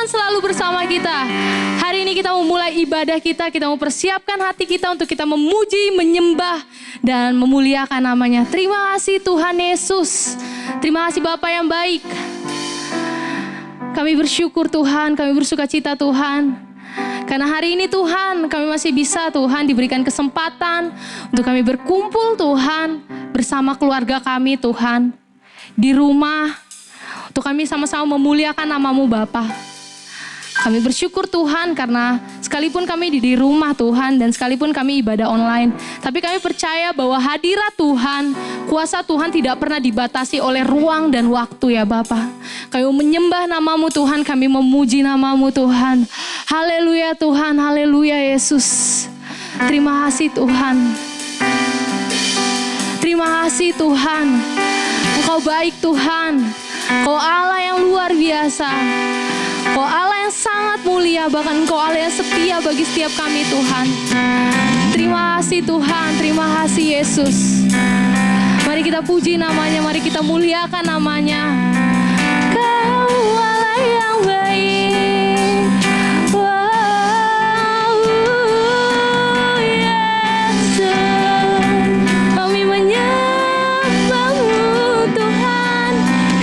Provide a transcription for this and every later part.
Tuhan selalu bersama kita. Hari ini kita mau mulai ibadah kita mau persiapkan hati kita untuk kita memuji, menyembah, dan memuliakan namanya. Terima kasih Tuhan Yesus. Terima kasih Bapa yang baik. Kami bersyukur Tuhan, kami bersuka cita Tuhan. Karena hari ini Tuhan, kami masih bisa Tuhan diberikan kesempatan untuk kami berkumpul Tuhan bersama keluarga kami Tuhan. Di rumah, untuk kami sama-sama memuliakan nama-Mu Bapa. Kami bersyukur Tuhan karena sekalipun kami di rumah Tuhan dan sekalipun kami ibadah online, tapi kami percaya bahwa hadirat Tuhan, kuasa Tuhan tidak pernah dibatasi oleh ruang dan waktu ya Bapa. Kami menyembah nama-Mu Tuhan, kami memuji nama-Mu Tuhan. Haleluya Tuhan, haleluya Yesus. Terima kasih Tuhan. Terima kasih Tuhan. Engkau baik Tuhan. Engkau Allah yang luar biasa. Engkau Allah yang sangat mulia, bahkan Engkau Allah yang setia bagi setiap kami Tuhan. Terima kasih Tuhan, terima kasih Yesus. Mari kita puji namanya, mari kita muliakan namanya. Kau Allah yang baik. Wow, Yesus. Kami menyembah-Mu Tuhan.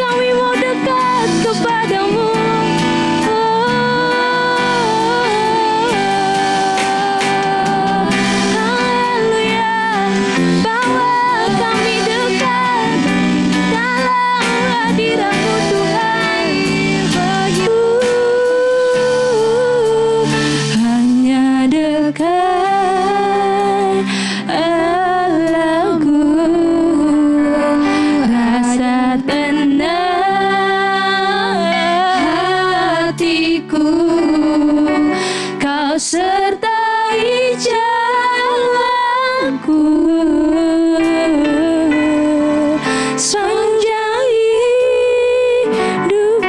Kami mau dekat kepada-Mu. Sertai jalanku sepanjang hidupku,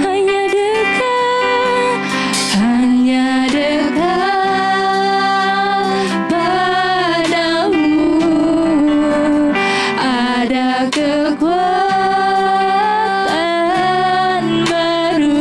hanya dekat padamu, ada kekuatan baru.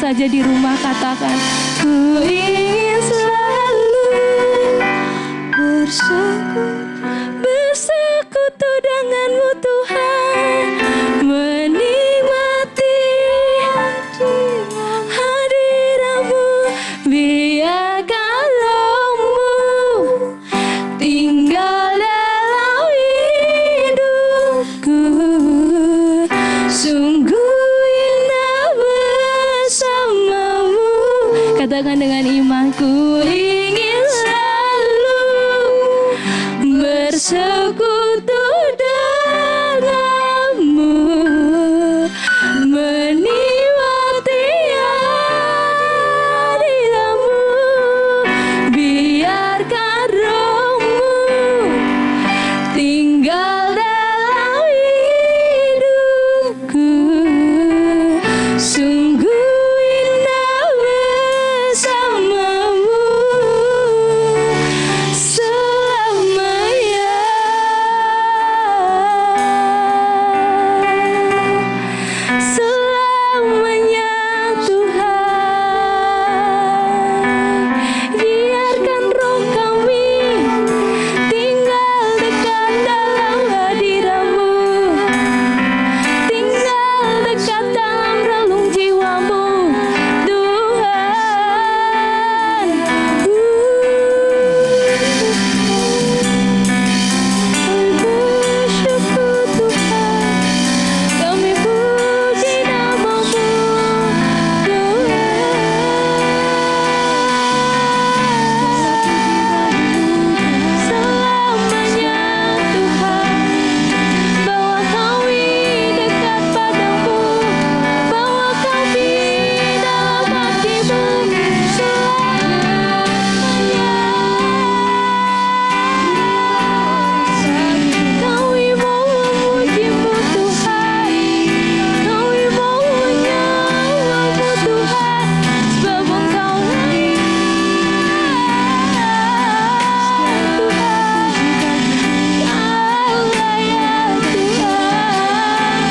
saja di rumah katakan, ku ingin selalu bersekutu denganmu Tuhan, menikmati hadiratmu, biarkan Roh-Mu tinggal dalam hidupku. Sungguh indah bersamamu. Katakan dengan iman, ku ingin selalu bersekutu denganmu, menikmati hadiratmu, biarkan Roh-Mu tinggal dalam hidupku. Sungguh indah bersamamu selamanya. Selamanya Tuhan, biarkan Roh kami tinggal dekat dalam hadirat-Mu, tinggal dekat dalam relung jiwa-Mu Tuhan. Bersyukur Tuhan, kami puji nama-Mu Tuhan. Selamanya Tuhan, bawa kami dekat padamu, bawa kami dalam hati-Mu selamanya. Kami mau memuji-Mu Tuhan, kami mau menyembah-Mu Tuhan, sebab Engkau layak Tuhan.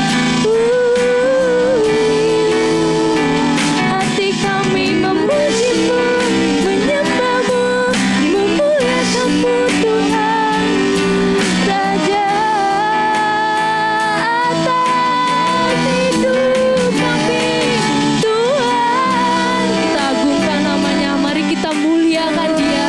Hati kami memuji-Mu, menyembah-Mu, memuliakan-Mu Tuhan, Raja atas hidup kami Tuhan. Kita agungkan namanya, mari kita muliakan Dia.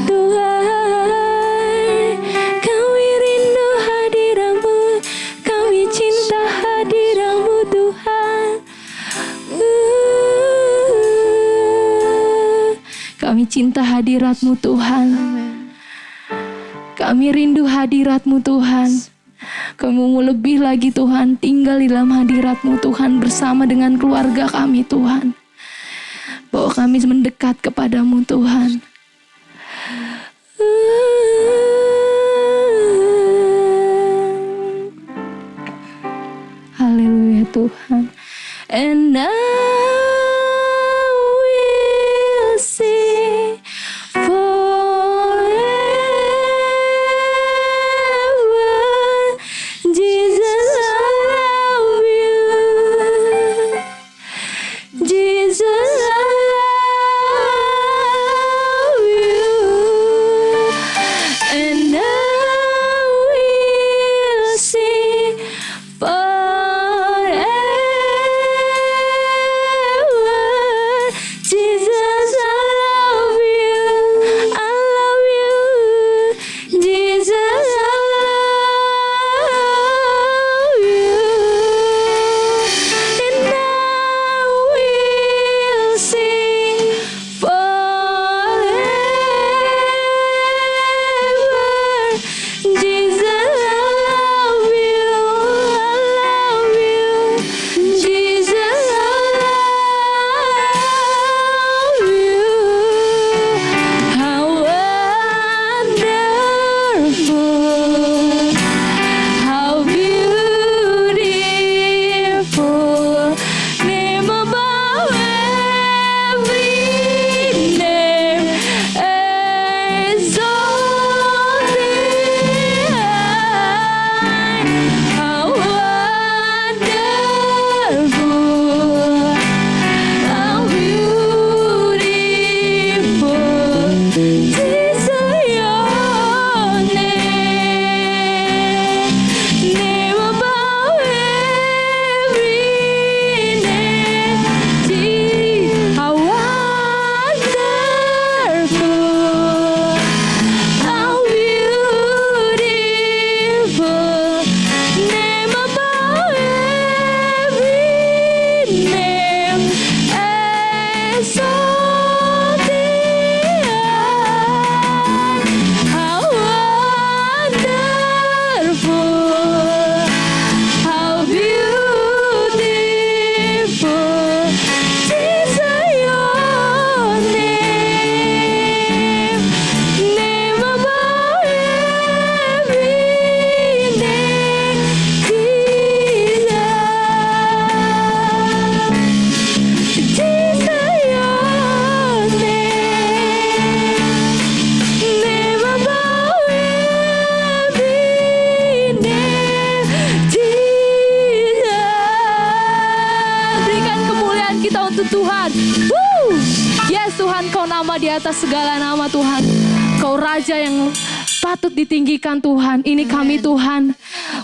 Tuhan, kami rindu hadirat-Mu, kami cinta hadirat-Mu Tuhan. Kami cinta hadirat-Mu Tuhan. Kami rindu hadirat-Mu Tuhan. Kami mau lebih lagi Tuhan, tinggal di dalam hadirat-Mu Tuhan, bersama dengan keluarga kami Tuhan. Bawa kami mendekat kepadamu Tuhan. Haleluya Tuhan. And I will sing forever. Jesus, I love you. Jesus, I love you. And I will sing forever. Tuhan. Yes Tuhan, Kau nama di atas segala nama Tuhan. Kau Raja yang patut ditinggikan Tuhan. Ini kami Tuhan.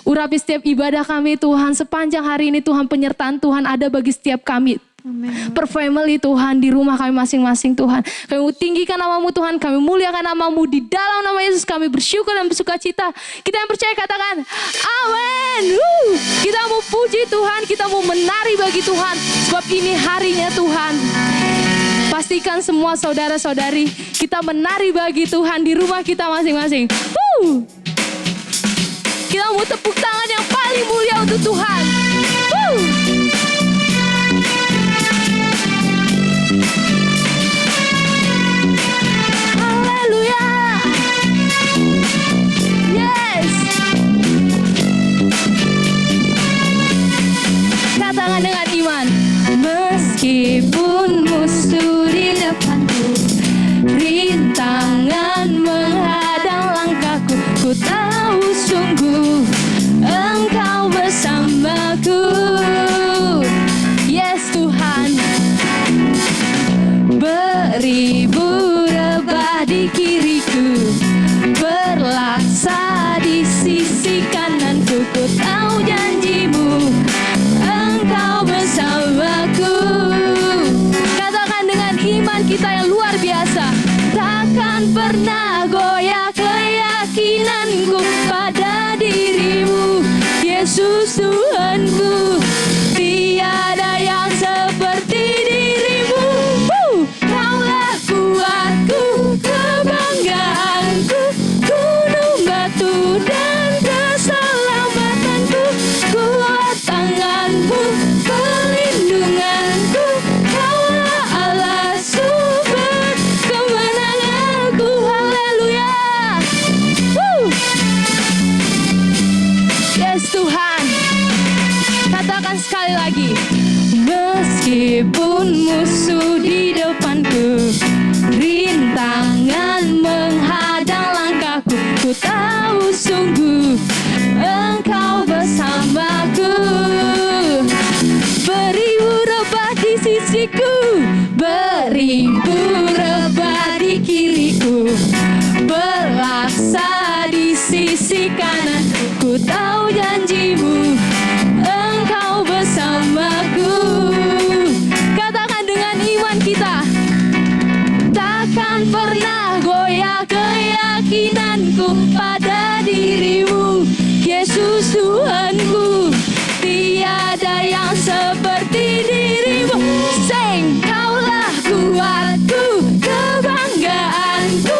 Urapi setiap ibadah kami Tuhan. Sepanjang hari ini Tuhan, penyertaan Tuhan ada bagi setiap kami. Per family Tuhan, di rumah kami masing-masing Tuhan. Kami mau tinggikan nama-Mu Tuhan, kami muliakan nama-Mu. Di dalam nama Yesus kami bersyukur dan bersuka cita. Kita yang percaya katakan amin. Kita mau puji Tuhan, kita mau menari bagi Tuhan. Sebab ini harinya Tuhan. Pastikan semua saudara-saudari kita menari bagi Tuhan di rumah kita masing-masing. Kita mau tepuk tangan yang paling mulia untuk Tuhan. Haleluya. Yes. Katakan dengan iman. Meskipun musuh di depanku, rintangan menghadang langkahku, ku tahu sungguh Engkau bersamaku. Yes Tuhan. Beribu rebah di kiriku, berlaksa di sisi kananku, ku tahu janji-Mu Engkau bersamaku. Katakan dengan iman kita yang luar biasa. Takkan pernah goyah keyakinanku pada diri-Mu, Yesus Tuhanku. Tiada yang seperti diri-Mu. Kaulah kuatku, kebanggaanku, gunung batu dan keselamatanku. Kuat tangan-Mu, pelindunganku. Kaulah Allah sumber kemenanganku. Haleluya. Yes Tuhan. Katakan sekali lagi. Meskipun musuh di depanku, rintangan menghadang langkahku, ku tahu sungguh Engkau bersamaku. Beribu rebah di sisiku, beribu rebah di kiriku, berlaksa di sisi kanan, ku tahu janji-Mu Engkau bersamaku. Katakan dengan iman kita. Takkan pernah goyah keyakinanku pada diri-Mu, Yesus Tuhanku. Tiada yang seperti diri-Mu. Sing, Kaulah kuatku, kebanggaanku,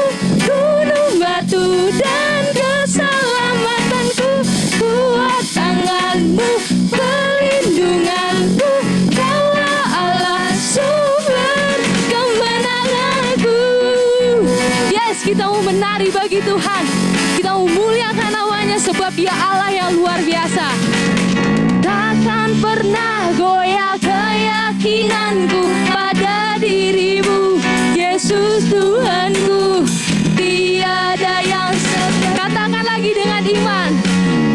gunung batu dan keselamatanku. Kuat tangan-Mu, pelindunganku. Kaulah Allah sumber kemenanganku. Yes, kita mau menari bagi Tuhan. Kita mau muliakan namanya sebab Dia Allah yang luar biasa. Takkan pernah goyah keyakinanku pada diri-Mu, Yesus Tuhanku. Tiada yang seperti. Katakan lagi dengan iman.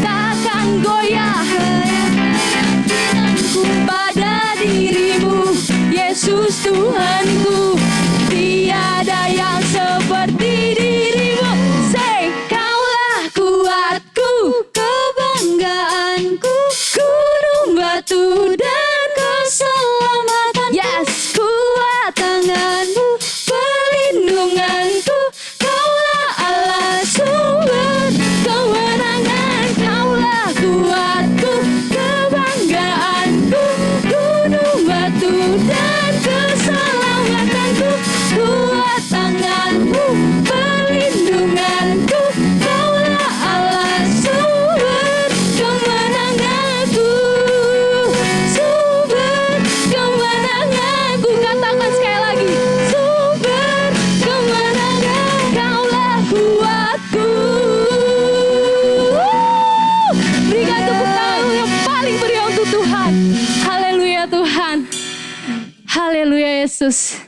Takkan goyah keyakinanku pada diri-Mu, Yesus Tuhanku. Tiada yang seperti diri-Mu. Say, Kaulah kuatku, kebanggaanku, gunung batu dan keselamatan. Yes, kuat tangan-Mu, pelindunganku. Kaulah Allah sumber kemenangan. Kaulah kuatku, kebanggaanku, gunung batu dan keselamatanku. Kuat tangan-Mu, pelindunganku. Kaulah Allah sumber kemenanganku. Sumber kemenanganku. Katakan sekali lagi. Sumber kemenangan. Kaulah kuatku. Berikan tepuk tangan yang paling meriah untuk Tuhan. Haleluya Tuhan. Haleluya Yesus.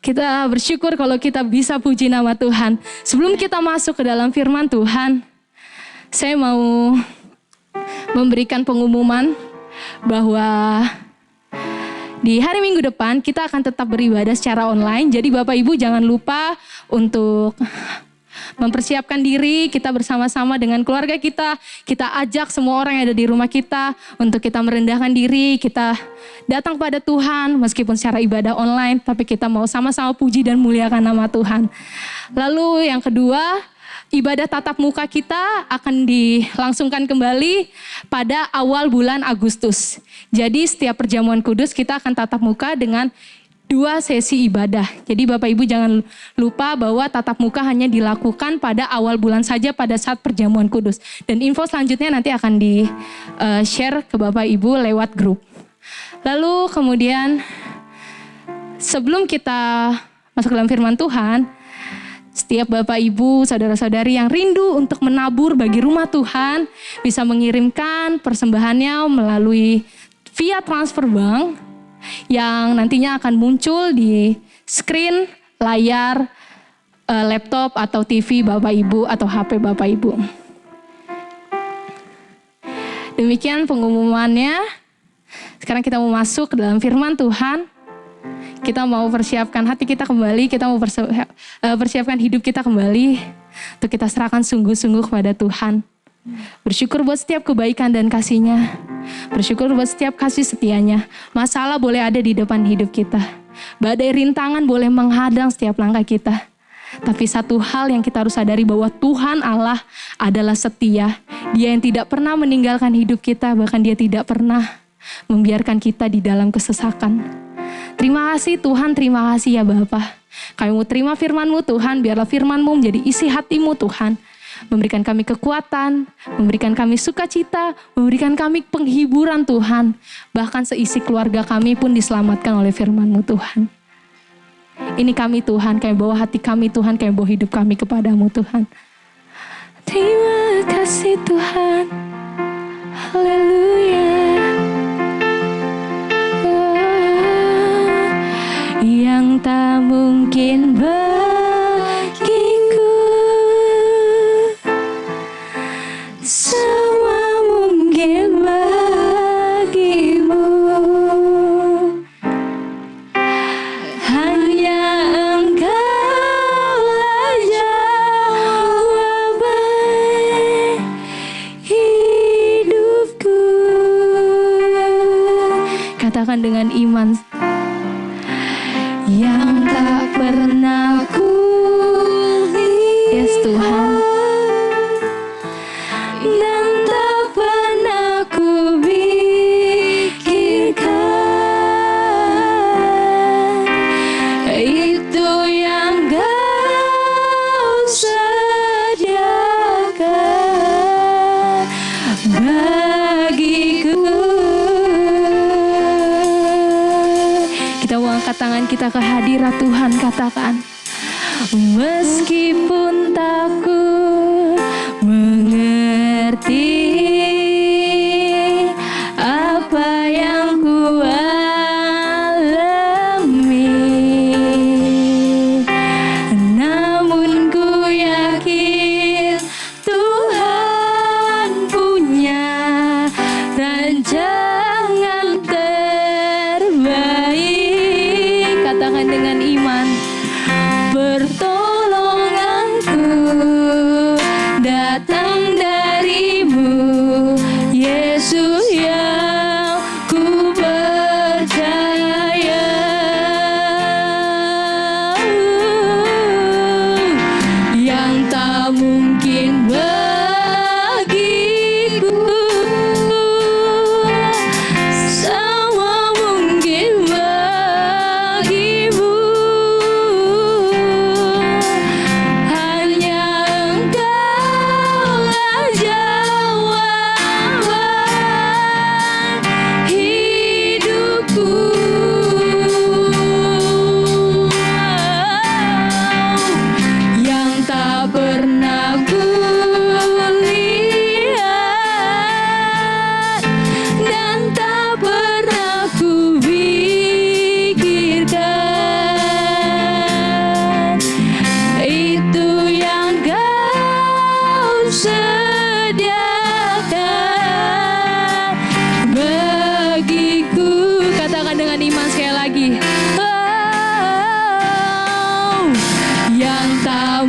Kita bersyukur kalau kita bisa puji nama Tuhan. Sebelum kita masuk ke dalam firman Tuhan, saya mau memberikan pengumuman bahwa Di hari Minggu depan kita akan tetap beribadah secara online. Jadi Bapak Ibu jangan lupa untuk mempersiapkan diri, kita bersama-sama dengan keluarga kita. Kita ajak semua orang yang ada di rumah kita untuk kita merendahkan diri, kita datang kepada Tuhan meskipun secara ibadah online, tapi kita mau sama-sama puji dan muliakan nama Tuhan. Lalu yang kedua, ibadah tatap muka kita akan dilangsungkan kembali pada awal bulan Agustus. Jadi setiap perjamuan kudus kita akan tatap muka dengan 2 sesi ibadah. Jadi Bapak Ibu jangan lupa bahwa tatap muka hanya dilakukan pada awal bulan saja pada saat perjamuan kudus. Dan info selanjutnya nanti akan di-share ke Bapak Ibu lewat grup. Lalu kemudian sebelum kita masuk ke dalam firman Tuhan, setiap Bapak Ibu, saudara-saudari yang rindu untuk menabur bagi rumah Tuhan bisa mengirimkan persembahannya melalui via transfer bank yang nantinya akan muncul di screen layar laptop atau TV Bapak Ibu atau HP Bapak Ibu. Demikian pengumumannya. Sekarang kita mau masuk ke dalam firman Tuhan. Kita mau persiapkan hati kita kembali, kita mau persiapkan hidup kita kembali untuk kita serahkan sungguh-sungguh kepada Tuhan. Bersyukur buat setiap kebaikan dan kasih-Nya. Bersyukur buat setiap kasih setianya. Masalah boleh ada di depan hidup kita. Badai rintangan boleh menghadang setiap langkah kita. Tapi satu hal yang kita harus sadari bahwa Tuhan Allah adalah setia. Dia yang tidak pernah meninggalkan hidup kita, bahkan Dia tidak pernah membiarkan kita di dalam kesesakan. Terima kasih Tuhan, terima kasih ya Bapa. Kami mau terima firman-Mu Tuhan, biarlah firman-Mu menjadi isi hati-Mu Tuhan. Memberikan kami kekuatan, memberikan kami sukacita, memberikan kami penghiburan Tuhan. Bahkan seisi keluarga kami pun diselamatkan oleh firman-Mu Tuhan. Ini kami Tuhan, kami bawa hati kami Tuhan, kami bawa hidup kami kepadamu Tuhan. Terima kasih Tuhan. Haleluya. Yang tak mungkin bagiku, semua mungkin bagimu. Hanya Engkaulah jawaban hidupku. Katakan dengan iman. Yang tak pernah ku lihat, yes Tuhan, dan tak pernah ku pikirkan, itu yang Kau sediakan bagiku. Kita mau angkat tangan kita ke hadirat Tuhan, katakan, meskipun tak ku mengerti apa yang ku alami, namun ku yakin Tuhan punya rancangan terbaik. Katakan dengan iman, pertolonganku datang darimu.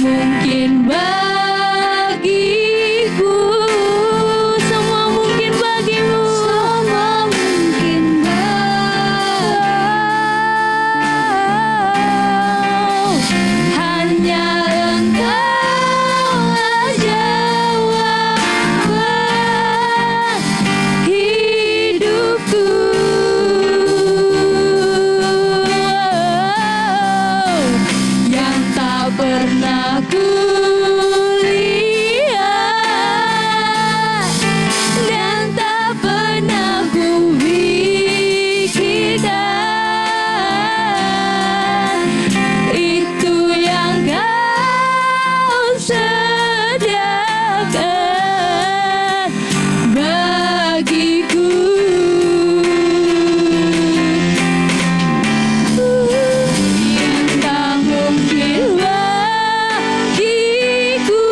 mungkin bagiku, semua mungkin bagimu, semua mungkin bagimu. Hanya Engkau jawaban hidupku. Yang tak pernah kulihat dan tak pernah kupikirkan, itu yang Kau sediakan bagiku. Yang tak mungkin bagiku,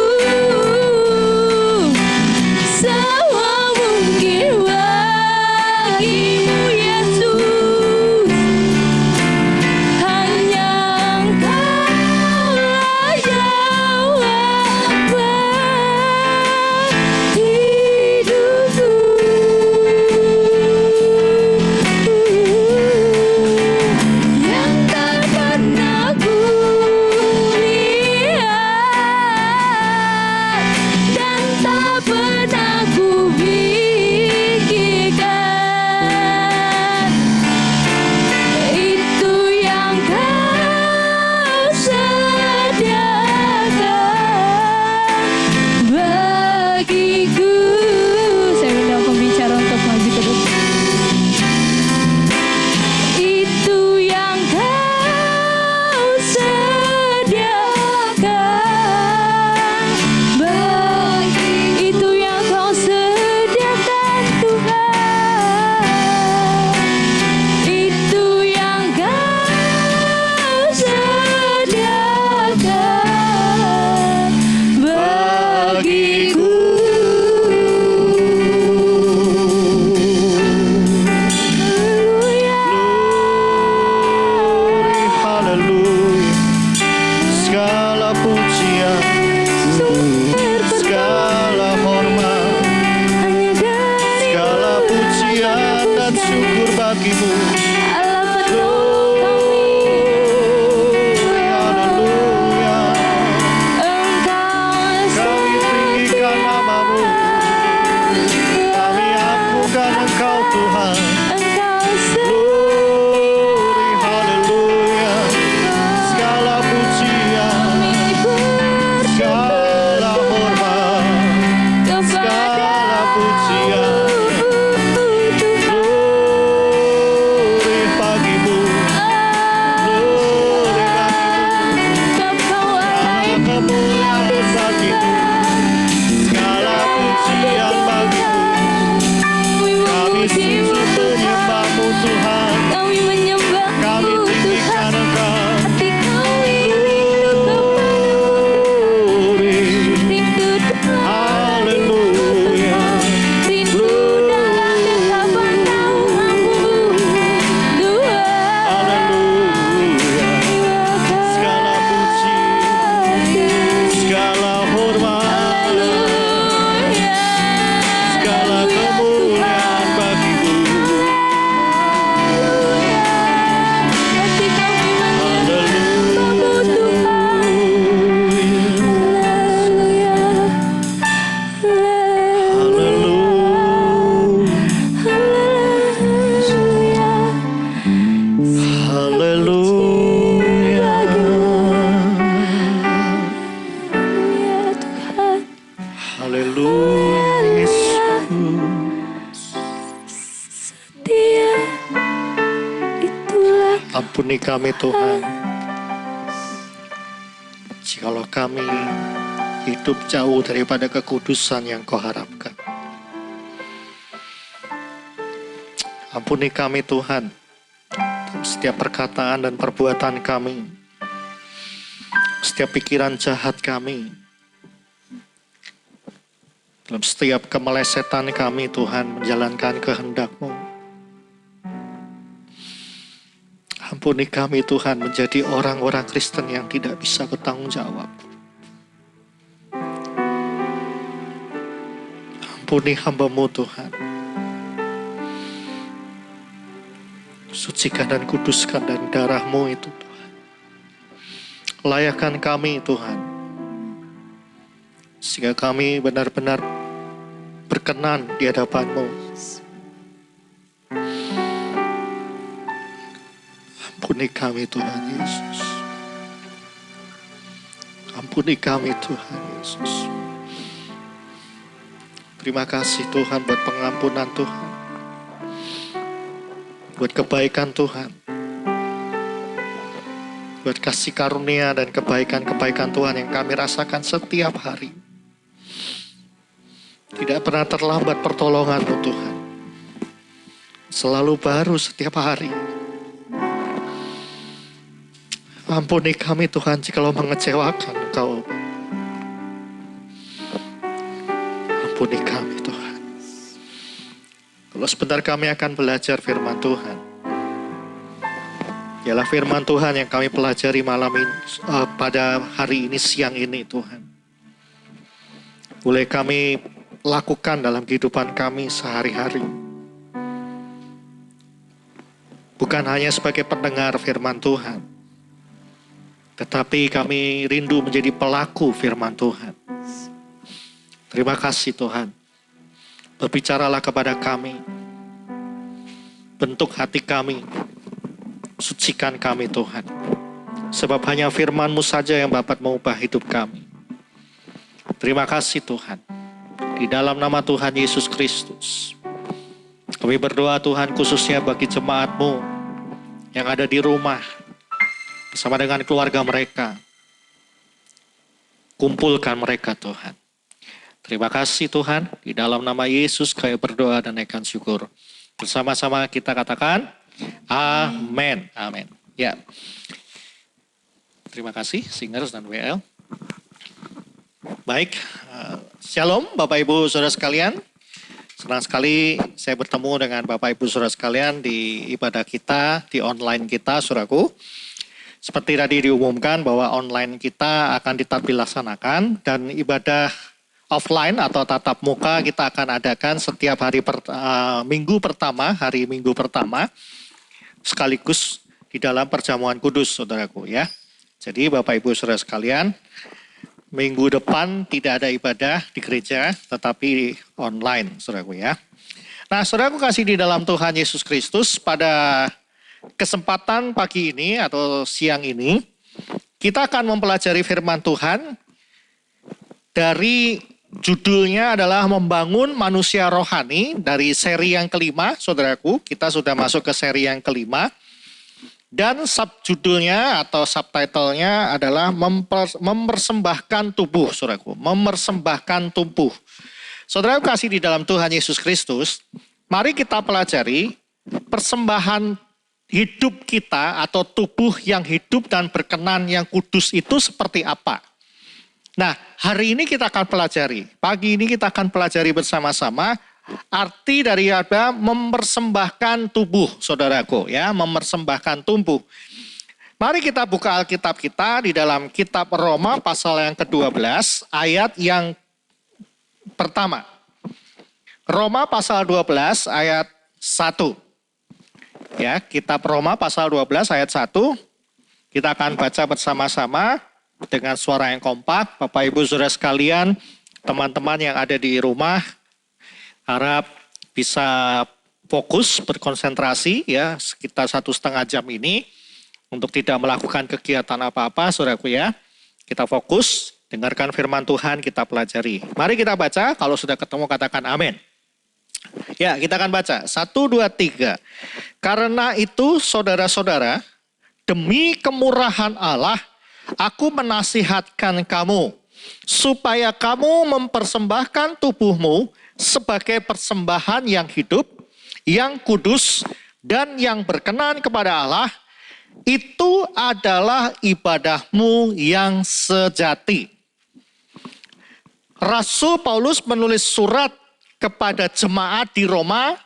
semua mungkin bagimu Yesus. Hanya Engkaulah jawaban hidupku. Yang tak pernah kulihat dan tak pernah kupikirkan, itu yang Kau sediakan bagiku. Saya minta pembicara untuk maju ke depan. Itu yang Kau sediakan itu yang Kau sediakan Tuhan. Itu yang Kau sediakan bagiku. Haleluya. Segala pujian, segala hormat, segala pujian dan syukur bagimu. Haleluya. Kami tinggikan namamu, kami agukan Engkau Tuhan. Glory, haleluya. Segala pujian, segala hormat, segala pujian, glory bagimu, glory bagimu, segala kemuliaan bagimu, segala pujian bagimu. Kami sujud menyembahmu Tuhan, Kami menyembahmu kami tinggikan Tuhan. Engkau. Hati kami rindu Glory, rindu dalam haleluya. rindu dalam dekapan namamu Tuhan. Haleluya. Segala puji, segala hormat, segala kemuliaan bagimu. Hati kami menyembahmu Ampuni kami Tuhan, jikalau kami hidup jauh daripada kekudusan yang Kau harapkan. Ampuni kami Tuhan, dalam setiap perkataan dan perbuatan kami, setiap pikiran jahat kami, dalam setiap kemelesetan kami Tuhan menjalankan kehendak-Mu. Ampuni kami Tuhan menjadi orang-orang Kristen yang tidak bisa bertanggung jawab. Ampuni hamba-Mu Tuhan. Sucikan dan kuduskan dan darah-Mu itu Tuhan. Layakkan kami Tuhan. Sehingga kami benar-benar berkenan di hadapan-Mu. Ampuni kami Tuhan Yesus. Ampuni kami Tuhan Yesus. Terima kasih Tuhan buat pengampunan Tuhan. Buat kebaikan Tuhan. Buat kasih karunia dan kebaikan-kebaikan Tuhan yang kami rasakan setiap hari. Tidak pernah terlambat pertolongan-Mu Tuhan. Selalu baru setiap hari. Ampuni kami Tuhan jikalau mengecewakan Engkau. Ampuni kami Tuhan. Kalau sebentar kami akan belajar firman Tuhan. Ialah firman Tuhan yang kami pelajari malam ini, pada hari ini, siang ini Tuhan. Boleh kami lakukan dalam kehidupan kami sehari-hari. Bukan hanya sebagai pendengar firman Tuhan, tetapi kami rindu menjadi pelaku firman Tuhan. Terima kasih Tuhan. Berbicaralah kepada kami. Bentuk hati kami. Sucikan kami Tuhan. Sebab hanya firman-Mu saja yang dapat mengubah hidup kami. Terima kasih Tuhan. Di dalam nama Tuhan Yesus Kristus. Kami berdoa Tuhan khususnya bagi jemaat-Mu yang ada di rumah. Bersama dengan keluarga mereka. Kumpulkan mereka Tuhan. Terima kasih Tuhan. Di dalam nama Yesus kami berdoa dan naikkan syukur. Bersama-sama kita katakan, amin. Amin. Ya. Terima kasih singers dan WL. Baik. Shalom Bapak Ibu Saudara sekalian. Senang sekali saya bertemu dengan Bapak Ibu Saudara sekalian di ibadah kita, di online kita, saudaraku. Seperti tadi diumumkan bahwa online kita akan tetap dilaksanakan dan ibadah offline atau tatap muka kita akan adakan setiap hari minggu pertama sekaligus di dalam perjamuan kudus saudaraku ya. Jadi Bapak Ibu Saudara sekalian, minggu depan tidak ada ibadah di gereja tetapi online saudaraku ya. Nah saudaraku kasih di dalam Tuhan Yesus Kristus, pada kesempatan pagi ini atau siang ini kita akan mempelajari firman Tuhan dari judulnya adalah Membangun Manusia Rohani dari seri yang kelima, saudaraku. Kita sudah masuk ke seri yang kelima. Dan subjudulnya atau subtitlenya adalah Mempersembahkan Tubuh, saudaraku. Mempersembahkan tubuh. Saudaraku kasih di dalam Tuhan Yesus Kristus, mari kita pelajari persembahan hidup kita atau tubuh yang hidup dan berkenan yang kudus itu seperti apa. Nah, hari ini kita akan pelajari, pagi ini kita akan pelajari bersama-sama arti dari mempersembahkan tubuh, saudaraku ya, mempersembahkan tubuh. Mari kita buka Alkitab kita di dalam kitab Roma pasal yang ke-12 ayat yang pertama. Roma pasal 12 ayat 1. Ya, kitab Roma pasal 12 ayat 1. Kita akan baca bersama-sama dengan suara yang kompak. Bapak Ibu Saudara sekalian, teman-teman yang ada di rumah, harap bisa fokus, berkonsentrasi ya, sekitar 1,5 jam ini untuk tidak melakukan kegiatan apa-apa, saudaraku ya. Kita fokus, dengarkan firman Tuhan, kita pelajari. Mari kita baca, kalau sudah ketemu katakan amin. Ya, kita akan baca. 1, 2, 3. Karena itu saudara-saudara, demi kemurahan Allah, aku menasihatkan kamu, supaya kamu mempersembahkan tubuhmu sebagai persembahan yang hidup, yang kudus, dan yang berkenan kepada Allah. Itu adalah ibadahmu yang sejati. Rasul Paulus menulis surat kepada jemaat di Roma.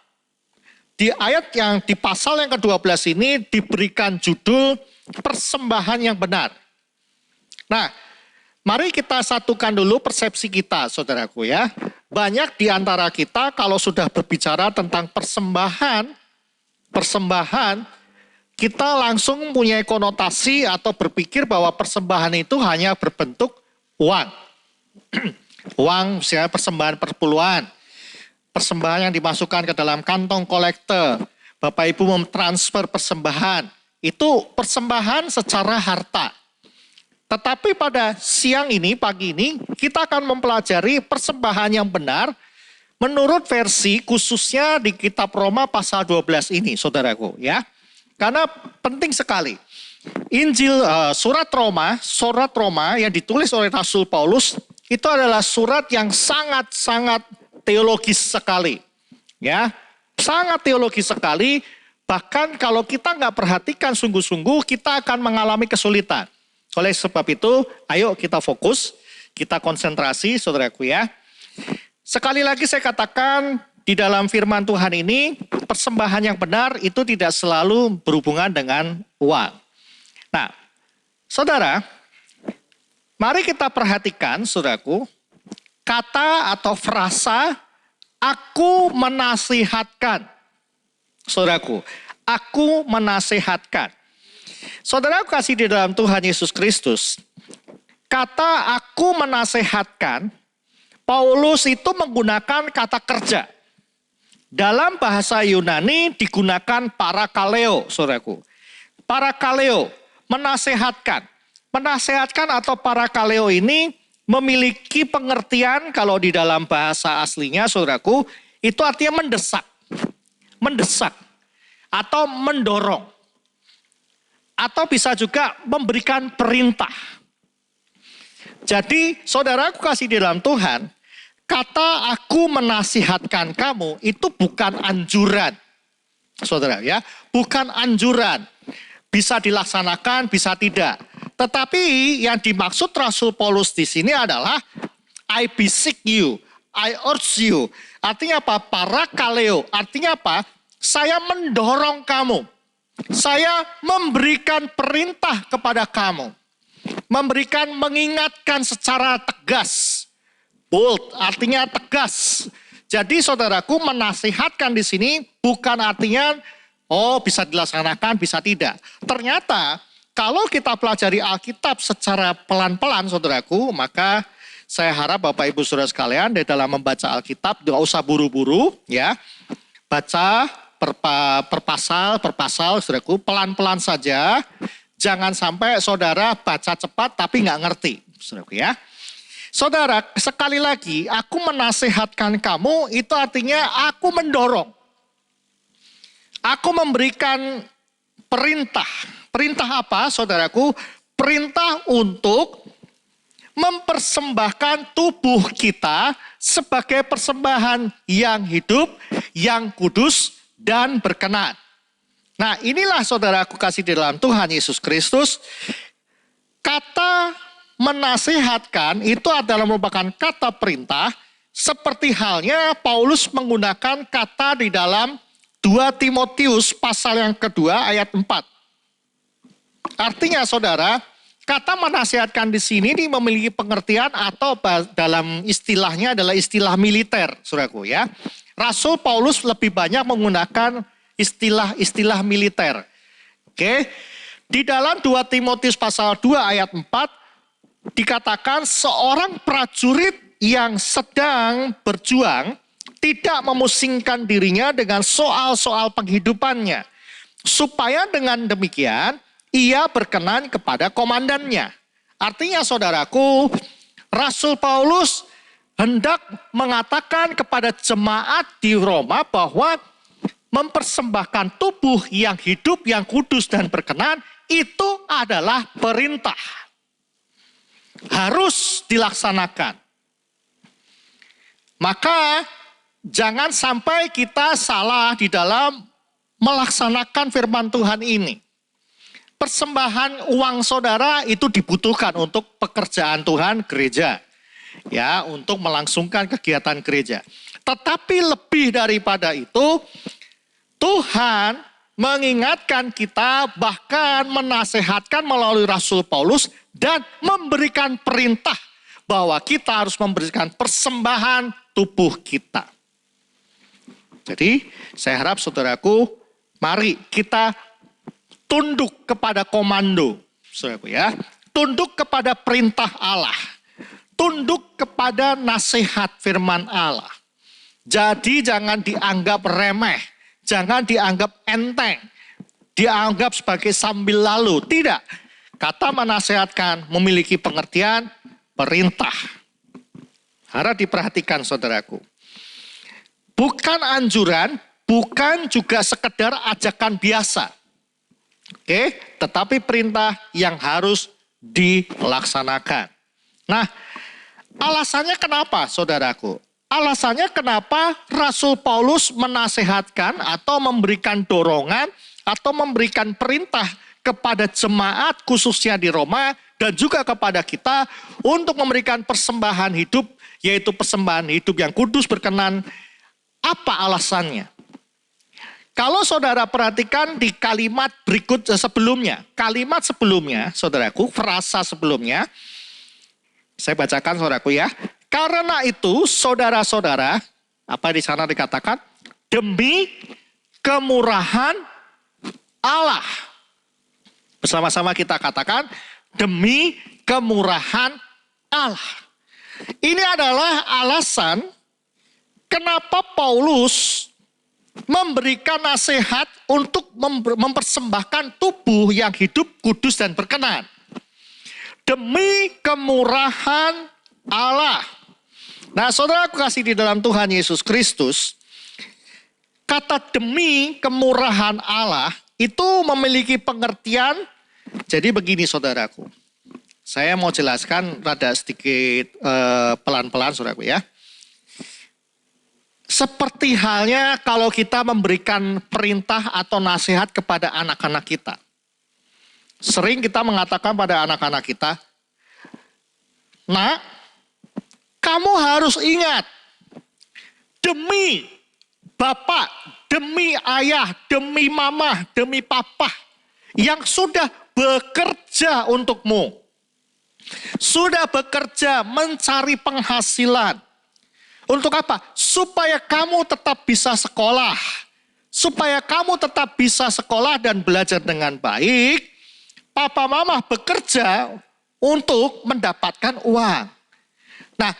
Di ayat yang di pasal yang ke-12 ini diberikan judul persembahan yang benar. Nah, mari kita satukan dulu persepsi kita, saudaraku ya. banyak di antara kita kalau sudah berbicara tentang persembahan, kita langsung punya konotasi atau berpikir bahwa persembahan itu hanya berbentuk uang. Uang, misalnya persembahan perpuluhan. Persembahan yang dimasukkan ke dalam kantong kolektor. Bapak Ibu mentransfer persembahan. Itu persembahan secara harta. Tetapi pada siang ini, pagi ini, kita akan mempelajari persembahan yang benar menurut versi khususnya di kitab Roma pasal 12 ini, saudaraku, ya. Karena penting sekali. Surat Roma yang ditulis oleh Rasul Paulus itu adalah surat yang sangat-sangat teologis sekali. Ya, sangat teologis sekali. Bahkan kalau kita nggak perhatikan sungguh-sungguh, kita akan mengalami kesulitan. Oleh sebab itu, ayo kita fokus, kita konsentrasi, saudaraku ya. Sekali lagi saya katakan, di dalam firman Tuhan ini, persembahan yang benar itu tidak selalu berhubungan dengan uang. Nah, saudara, mari kita perhatikan, saudaraku, kata atau frasa, aku menasihatkan. Saudaraku, aku menasihatkan. Saudaraku kasih di dalam Tuhan Yesus Kristus, kata aku menasihatkan, Paulus itu menggunakan kata kerja. Dalam bahasa Yunani digunakan parakaleo, saudaraku. Parakaleo, menasehatkan. Menasehatkan atau parakaleo ini memiliki pengertian kalau di dalam bahasa aslinya, saudaraku, itu artinya mendesak. Mendesak atau mendorong. Atau bisa juga memberikan perintah. Jadi, saudaraku kasih di dalam Tuhan, kata aku menasihatkan kamu itu bukan anjuran. Saudara ya, bukan anjuran. Bisa dilaksanakan, bisa tidak. Tetapi yang dimaksud Rasul Paulus di sini adalah I beseech you, I urge you. Artinya apa? Parakaleo. Artinya apa? Saya mendorong kamu. Saya memberikan perintah kepada kamu. Mengingatkan secara tegas. Bold, artinya tegas. Jadi saudaraku menasihatkan di sini bukan artinya bisa dilaksanakan, bisa tidak. Ternyata kalau kita pelajari Alkitab secara pelan-pelan saudaraku, maka saya harap Bapak Ibu Saudara sekalian di dalam membaca Alkitab tidak usah buru-buru ya. Baca per pasal saudaraku, pelan-pelan saja. Jangan sampai saudara baca cepat tapi nggak ngerti, saudaraku ya. Saudara, sekali lagi, aku menasihatkan kamu, itu artinya aku mendorong. Aku memberikan perintah. Perintah apa, saudaraku? Perintah untuk mempersembahkan tubuh kita sebagai persembahan yang hidup, yang kudus, dan berkenan. Nah, inilah saudaraku kasih di dalam Tuhan Yesus Kristus. Kata menasihatkan itu adalah merupakan kata perintah, seperti halnya Paulus menggunakan kata di dalam 2 Timotius pasal yang kedua ayat 4. Artinya saudara, kata menasihatkan di sini ini memiliki pengertian atau dalam istilahnya adalah istilah militer, saudaraku ya. Rasul Paulus lebih banyak menggunakan istilah militer. Oke. Di dalam 2 Timotius pasal 2 ayat 4 dikatakan seorang prajurit yang sedang berjuang tidak memusingkan dirinya dengan soal-soal penghidupannya. Supaya dengan demikian ia berkenan kepada komandannya. Artinya saudaraku, Rasul Paulus hendak mengatakan kepada jemaat di Roma bahwa mempersembahkan tubuh yang hidup, yang kudus dan berkenan itu adalah perintah. Harus dilaksanakan. Maka jangan sampai kita salah di dalam melaksanakan firman Tuhan ini. Persembahan uang saudara itu dibutuhkan untuk pekerjaan Tuhan gereja. Ya, untuk melangsungkan kegiatan gereja. Tetapi lebih daripada itu, Tuhan mengingatkan kita, bahkan menasehatkan melalui Rasul Paulus dan memberikan perintah bahwa kita harus memberikan persembahan tubuh kita. Jadi saya harap saudaraku, mari kita tunduk kepada komando, saudaraku ya. Tunduk kepada perintah Allah. Tunduk kepada nasihat firman Allah. Jadi jangan dianggap remeh, jangan dianggap enteng, dianggap sebagai sambil lalu. Tidak, kata menasihatkan memiliki pengertian perintah. Harap diperhatikan saudaraku. Bukan anjuran, bukan juga sekedar ajakan biasa. Oke, tetapi perintah yang harus dilaksanakan. Nah, alasannya kenapa saudaraku? Alasannya kenapa Rasul Paulus menasehatkan atau memberikan dorongan atau memberikan perintah kepada jemaat khususnya di Roma dan juga kepada kita untuk memberikan persembahan hidup, yaitu persembahan hidup yang kudus berkenan. Apa alasannya? Kalau saudara perhatikan di kalimat berikut sebelumnya, saudaraku, frasa sebelumnya, saya bacakan saudaraku ya. Karena itu saudara-saudara, apa di sana dikatakan? Demi kemurahan Allah. Bersama-sama kita katakan, demi kemurahan Allah. Ini adalah alasan kenapa Paulus memberikan nasihat untuk mempersembahkan tubuh yang hidup, kudus, dan berkenan. Demi kemurahan Allah. Nah, saudara aku kasih di dalam Tuhan Yesus Kristus, kata demi kemurahan Allah itu memiliki pengertian. Jadi begini saudaraku, saya mau jelaskan rada sedikit pelan-pelan saudaraku ya. Seperti halnya kalau kita memberikan perintah atau nasihat kepada anak-anak kita. Sering kita mengatakan pada anak-anak kita, nak, kamu harus ingat, demi bapak, demi ayah, demi mama, demi papa, yang sudah bekerja untukmu. Sudah bekerja mencari penghasilan. Untuk apa? Supaya kamu tetap bisa sekolah. Supaya kamu tetap bisa sekolah dan belajar dengan baik. Papa mama bekerja untuk mendapatkan uang. Nah,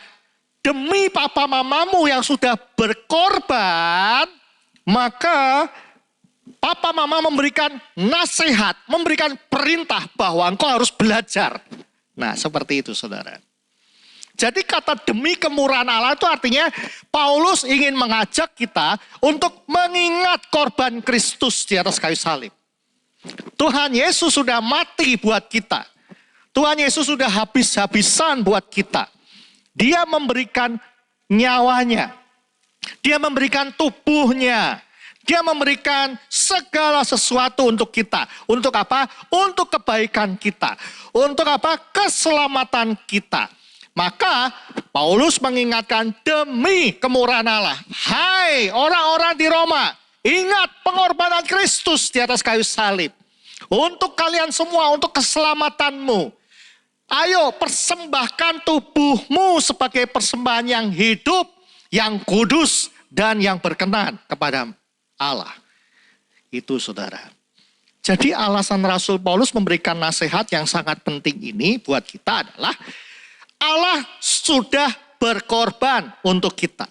demi papa mamamu yang sudah berkorban, maka papa mama memberikan nasihat, memberikan perintah bahwa engkau harus belajar. Nah, seperti itu saudara. Jadi kata demi kemurahan Allah itu artinya Paulus ingin mengajak kita untuk mengingat korban Kristus di atas kayu salib. Tuhan Yesus sudah mati buat kita. Tuhan Yesus sudah habis-habisan buat kita. Dia memberikan nyawanya. Dia memberikan tubuhnya. Dia memberikan segala sesuatu untuk kita. Untuk apa? Untuk kebaikan kita. Untuk apa? Keselamatan kita. Maka Paulus mengingatkan demi kemurahan Allah. Hai orang-orang di Roma, ingat pengorbanan Kristus di atas kayu salib. Untuk kalian semua, untuk keselamatanmu. Ayo persembahkan tubuhmu sebagai persembahan yang hidup, yang kudus, dan yang berkenan kepada Allah. Itu saudara. Jadi alasan Rasul Paulus memberikan nasihat yang sangat penting ini buat kita adalah Allah sudah berkorban untuk kita.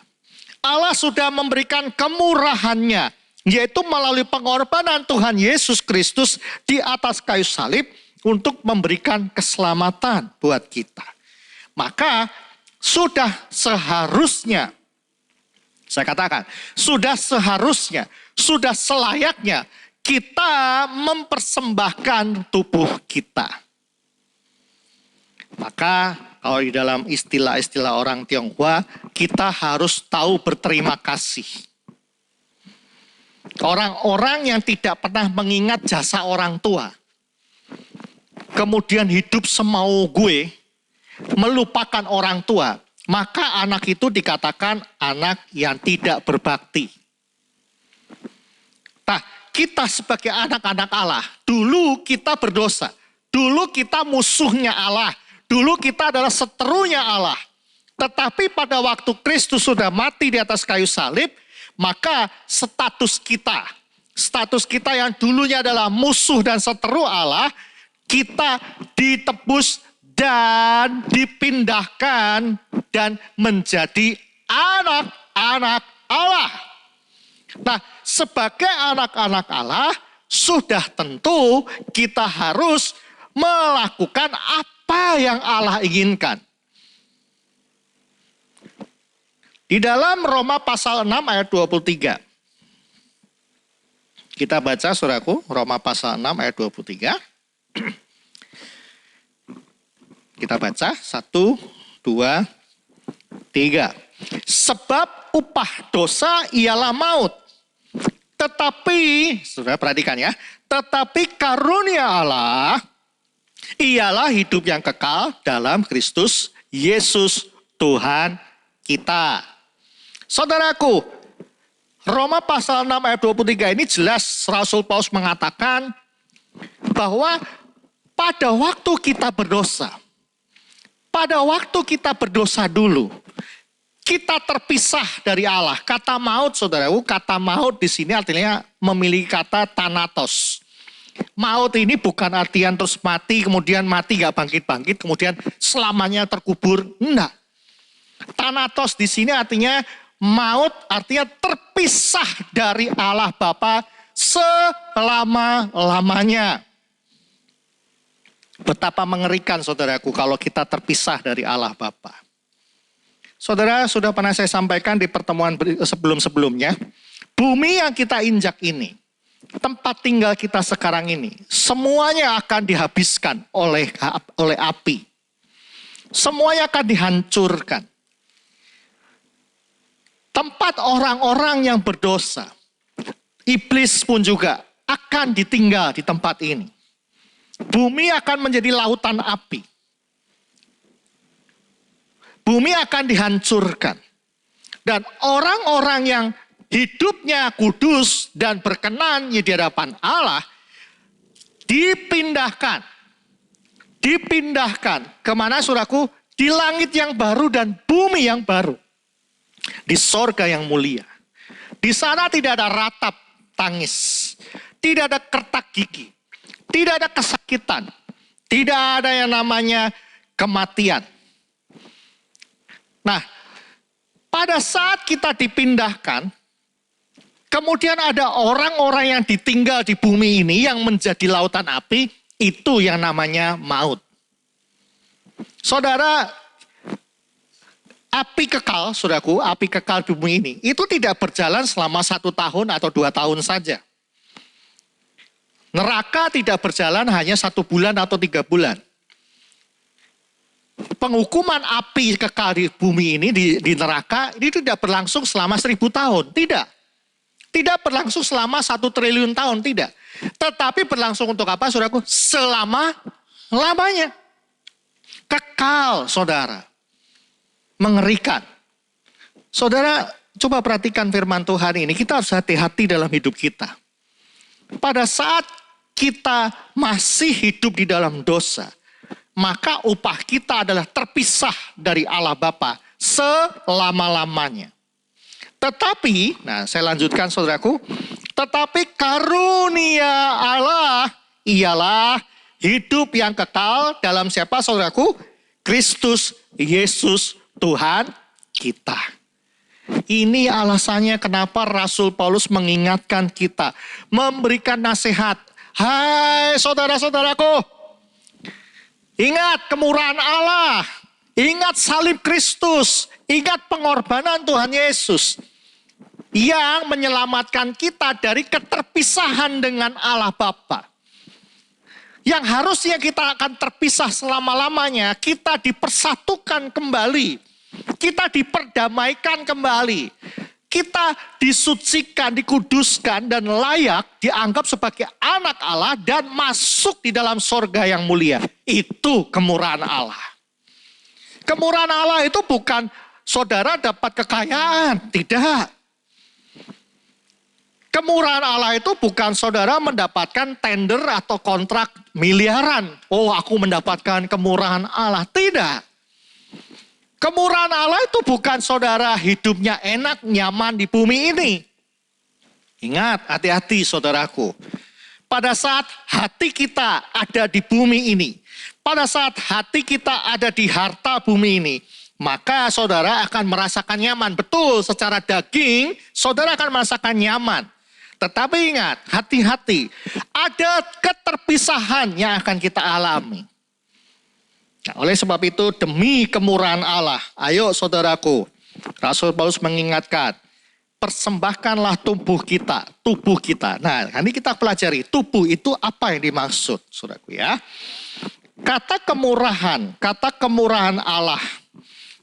Allah sudah memberikan kemurahannya, yaitu melalui pengorbanan Tuhan Yesus Kristus di atas kayu salib untuk memberikan keselamatan buat kita. Maka sudah seharusnya, saya katakan, sudah seharusnya, sudah selayaknya kita mempersembahkan tubuh kita. Maka kalau di dalam istilah-istilah orang Tionghoa, kita harus tahu berterima kasih. Orang-orang yang tidak pernah mengingat jasa orang tua, kemudian hidup semau gue, melupakan orang tua, maka anak itu dikatakan anak yang tidak berbakti. Nah, kita sebagai anak-anak Allah, dulu kita berdosa, dulu kita musuhnya Allah, dulu kita adalah seterunya Allah. Tetapi pada waktu Kristus sudah mati di atas kayu salib, maka status kita yang dulunya adalah musuh dan seteru Allah, kita ditebus dan dipindahkan dan menjadi anak-anak Allah. Nah, sebagai anak-anak Allah, sudah tentu kita harus melakukan apa yang Allah inginkan. Di dalam Roma pasal 6 ayat 23. Kita baca saudaraku, Roma pasal 6 ayat 23. Kita baca 1, 2, 3. Sebab upah dosa ialah maut. Tetapi, saudara perhatikan ya, tetapi karunia Allah ialah hidup yang kekal dalam Kristus Yesus Tuhan kita. Saudaraku, Roma pasal 6 ayat 23 ini jelas Rasul Paulus mengatakan bahwa pada waktu kita berdosa, dulu, kita terpisah dari Allah. Kata maut, saudaraku, kata maut di sini artinya memiliki kata thanatos. Maut ini bukan artian terus mati, kemudian mati gak bangkit-bangkit, kemudian selamanya terkubur. Enggak. Thanatos di sini artinya maut, artinya terpisah dari Allah Bapa selama-lamanya. Betapa mengerikan saudaraku kalau kita terpisah dari Allah Bapa. Saudara, sudah pernah saya sampaikan di pertemuan sebelum-sebelumnya, bumi yang kita injak ini, tempat tinggal kita sekarang ini, semuanya akan dihabiskan oleh api. Semuanya akan dihancurkan. Tempat orang-orang yang berdosa, iblis pun juga akan ditinggal di tempat ini. Bumi akan menjadi lautan api. Bumi akan dihancurkan. Dan orang-orang yang hidupnya kudus dan berkenan di hadapan Allah, dipindahkan. Kemana saudaraku? Di langit yang baru dan bumi yang baru. Di sorga yang mulia. Di sana tidak ada ratap tangis. Tidak ada kertak gigi. Tidak ada kesakitan. Tidak ada yang namanya kematian. Nah, pada saat kita dipindahkan, kemudian ada orang-orang yang ditinggal di bumi ini yang menjadi lautan api, itu yang namanya maut. Saudara, api kekal, saudaraku, api kekal di bumi ini, itu tidak berjalan selama 1 tahun atau 2 tahun saja. Neraka tidak berjalan hanya 1 bulan atau 3 bulan. Penghukuman api kekal di bumi ini, di neraka, ini tidak berlangsung selama 1000 tahun. Tidak berlangsung selama 1 triliun tahun, tidak. Tetapi berlangsung untuk apa, saudaraku? Selama-lamanya. Kekal, saudara. Mengerikan. Saudara, coba perhatikan firman Tuhan ini. Kita harus hati-hati dalam hidup kita. Pada saat kita masih hidup di dalam dosa, maka upah kita adalah terpisah dari Allah Bapa selama-lamanya. Tetapi, nah saya lanjutkan saudaraku, tetapi karunia Allah ialah hidup yang kekal dalam siapa saudaraku? Kristus Yesus Tuhan kita. Ini alasannya kenapa Rasul Paulus mengingatkan kita, memberikan nasihat. Hai saudara-saudaraku, ingat kemurahan Allah, ingat salib Kristus, ingat pengorbanan Tuhan Yesus yang menyelamatkan kita dari keterpisahan dengan Allah Bapa. Yang harusnya kita akan terpisah selama-lamanya, kita dipersatukan kembali, kita diperdamaikan kembali, kita disucikan, dikuduskan, dan layak dianggap sebagai anak Allah dan masuk di dalam sorga yang mulia. Itu kemurahan Allah. Kemurahan Allah itu bukan saudara dapat kekayaan, tidak. Kemurahan Allah itu bukan saudara mendapatkan tender atau kontrak miliaran. Oh, aku mendapatkan kemurahan Allah. Tidak. Kemurahan Allah itu bukan saudara hidupnya enak, nyaman di bumi ini. Ingat, hati-hati saudaraku. Pada saat hati kita ada di bumi ini, pada saat hati kita ada di harta bumi ini, maka saudara akan merasakan nyaman. Betul, secara daging saudara akan merasakan nyaman. Tetapi ingat, hati-hati, ada keterpisahan yang akan kita alami. Nah, oleh sebab itu demi kemurahan Allah, ayo saudaraku, Rasul Paulus mengingatkan, persembahkanlah tubuh kita. Nah, ini kita pelajari, tubuh itu apa yang dimaksud, saudaraku ya. Kata kemurahan Allah,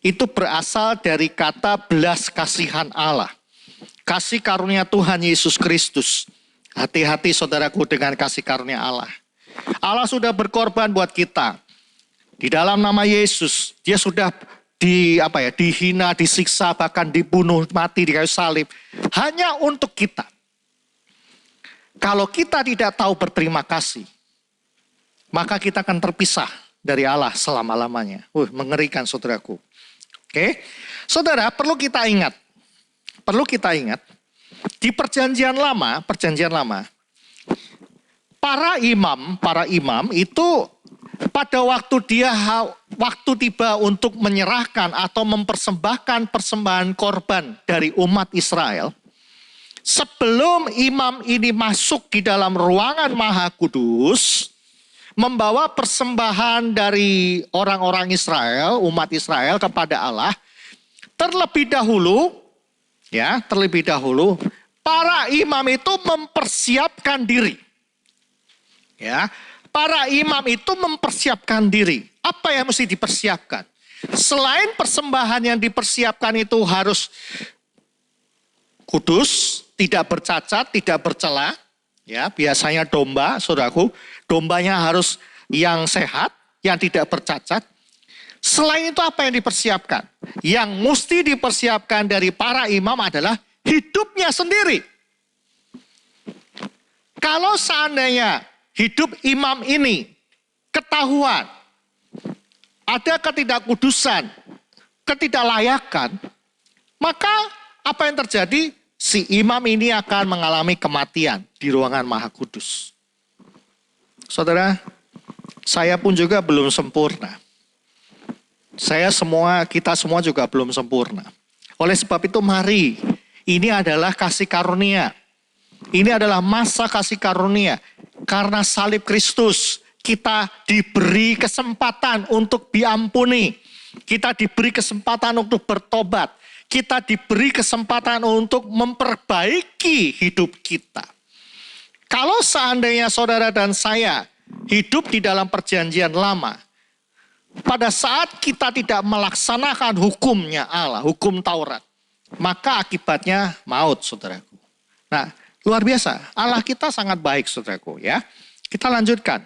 itu berasal dari kata belas kasihan Allah. Kasih karunia Tuhan Yesus Kristus. Hati-hati saudaraku dengan kasih karunia Allah. Allah sudah berkorban buat kita. Di dalam nama Yesus, dia sudah dihina, disiksa, bahkan dibunuh, mati di kayu salib. Hanya untuk kita. Kalau kita tidak tahu berterima kasih, maka kita akan terpisah dari Allah selama-lamanya. Mengerikan saudaraku. Oke, saudara perlu kita ingat, di perjanjian lama, para imam itu pada waktu tiba untuk menyerahkan atau mempersembahkan persembahan korban dari umat Israel, sebelum imam ini masuk di dalam ruangan Maha Kudus, membawa persembahan dari orang-orang Israel, umat Israel kepada Allah, terlebih dahulu, para imam itu mempersiapkan diri. Ya, para imam itu mempersiapkan diri. Apa yang mesti dipersiapkan? Selain persembahan yang dipersiapkan itu harus kudus, tidak bercacat, tidak bercela. Ya, biasanya domba, saudaraku, dombanya harus yang sehat, yang tidak bercacat. Selain itu apa yang dipersiapkan? Yang mesti dipersiapkan dari para imam adalah hidupnya sendiri. Kalau seandainya hidup imam ini ketahuan ada ketidakkudusan, ketidaklayakan, maka apa yang terjadi? Si imam ini akan mengalami kematian di ruangan Maha Kudus. Saudara, saya pun juga belum sempurna. Kita semua juga belum sempurna. Oleh sebab itu mari, ini adalah kasih karunia. Ini adalah masa kasih karunia. Karena salib Kristus, kita diberi kesempatan untuk diampuni. Kita diberi kesempatan untuk bertobat. Kita diberi kesempatan untuk memperbaiki hidup kita. Kalau seandainya saudara dan saya hidup di dalam perjanjian lama, pada saat kita tidak melaksanakan hukumnya Allah, hukum Taurat, maka akibatnya maut, saudaraku. Nah, luar biasa. Allah kita sangat baik, saudaraku ya. Kita lanjutkan.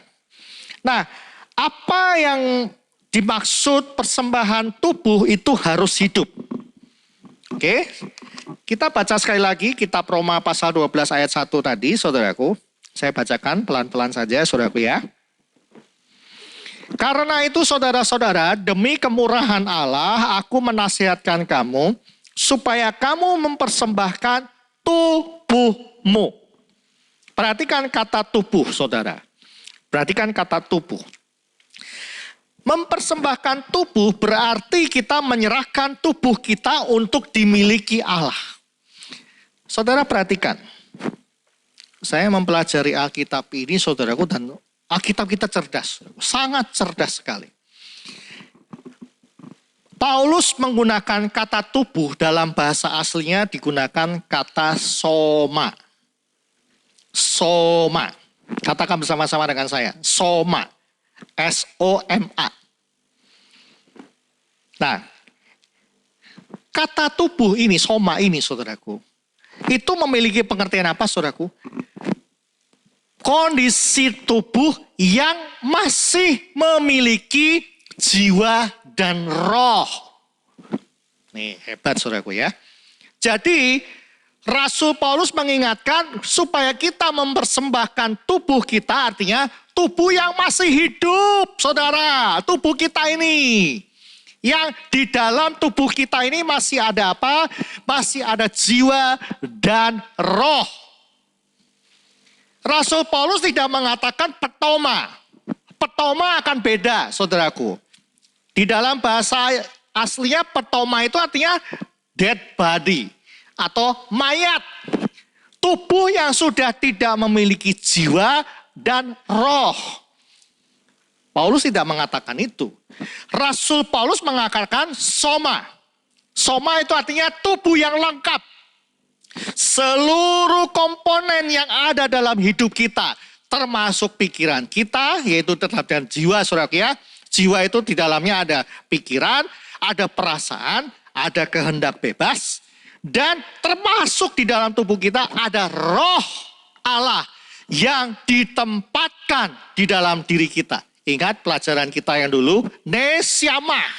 Nah, apa yang dimaksud persembahan tubuh itu harus hidup. Oke, kita baca sekali lagi kitab Roma pasal 12 ayat 1 tadi, saudaraku. Saya bacakan pelan-pelan saja, saudaraku ya. Karena itu saudara-saudara, demi kemurahan Allah, aku menasihatkan kamu, supaya kamu mempersembahkan tubuhmu. Perhatikan kata tubuh, saudara. Perhatikan kata tubuh. Mempersembahkan tubuh berarti kita menyerahkan tubuh kita untuk dimiliki Allah. Saudara perhatikan. Saya mempelajari Alkitab ini, saudaraku, dan Alkitab kita cerdas. Sangat cerdas sekali. Paulus menggunakan kata tubuh dalam bahasa aslinya digunakan kata soma. Soma. Katakan bersama-sama dengan saya. Soma. S-O-M-A. Nah, kata tubuh ini, soma ini, saudaraku, itu memiliki pengertian apa, saudaraku? Kondisi tubuh yang masih memiliki jiwa dan roh. Nih, hebat, saudaraku ya. Jadi, Rasul Paulus mengingatkan supaya kita mempersembahkan tubuh kita, artinya tubuh yang masih hidup, saudara. Tubuh kita ini Yang di dalam tubuh kita ini masih ada apa? Masih ada jiwa dan roh. Rasul Paulus tidak mengatakan petoma. Petoma akan beda, saudaraku. Di dalam bahasa aslinya petoma itu artinya dead body atau mayat. Tubuh yang sudah tidak memiliki jiwa dan roh. Paulus tidak mengatakan itu. Rasul Paulus mengatakan soma. Soma itu artinya tubuh yang lengkap. Seluruh komponen yang ada dalam hidup kita, termasuk pikiran kita, yaitu terhadap dan jiwa, saudara ya. Jiwa itu di dalamnya ada pikiran, ada perasaan, ada kehendak bebas, dan termasuk di dalam tubuh kita ada roh Allah yang ditempatkan di dalam diri kita. Ingat pelajaran kita yang dulu, nesyamah.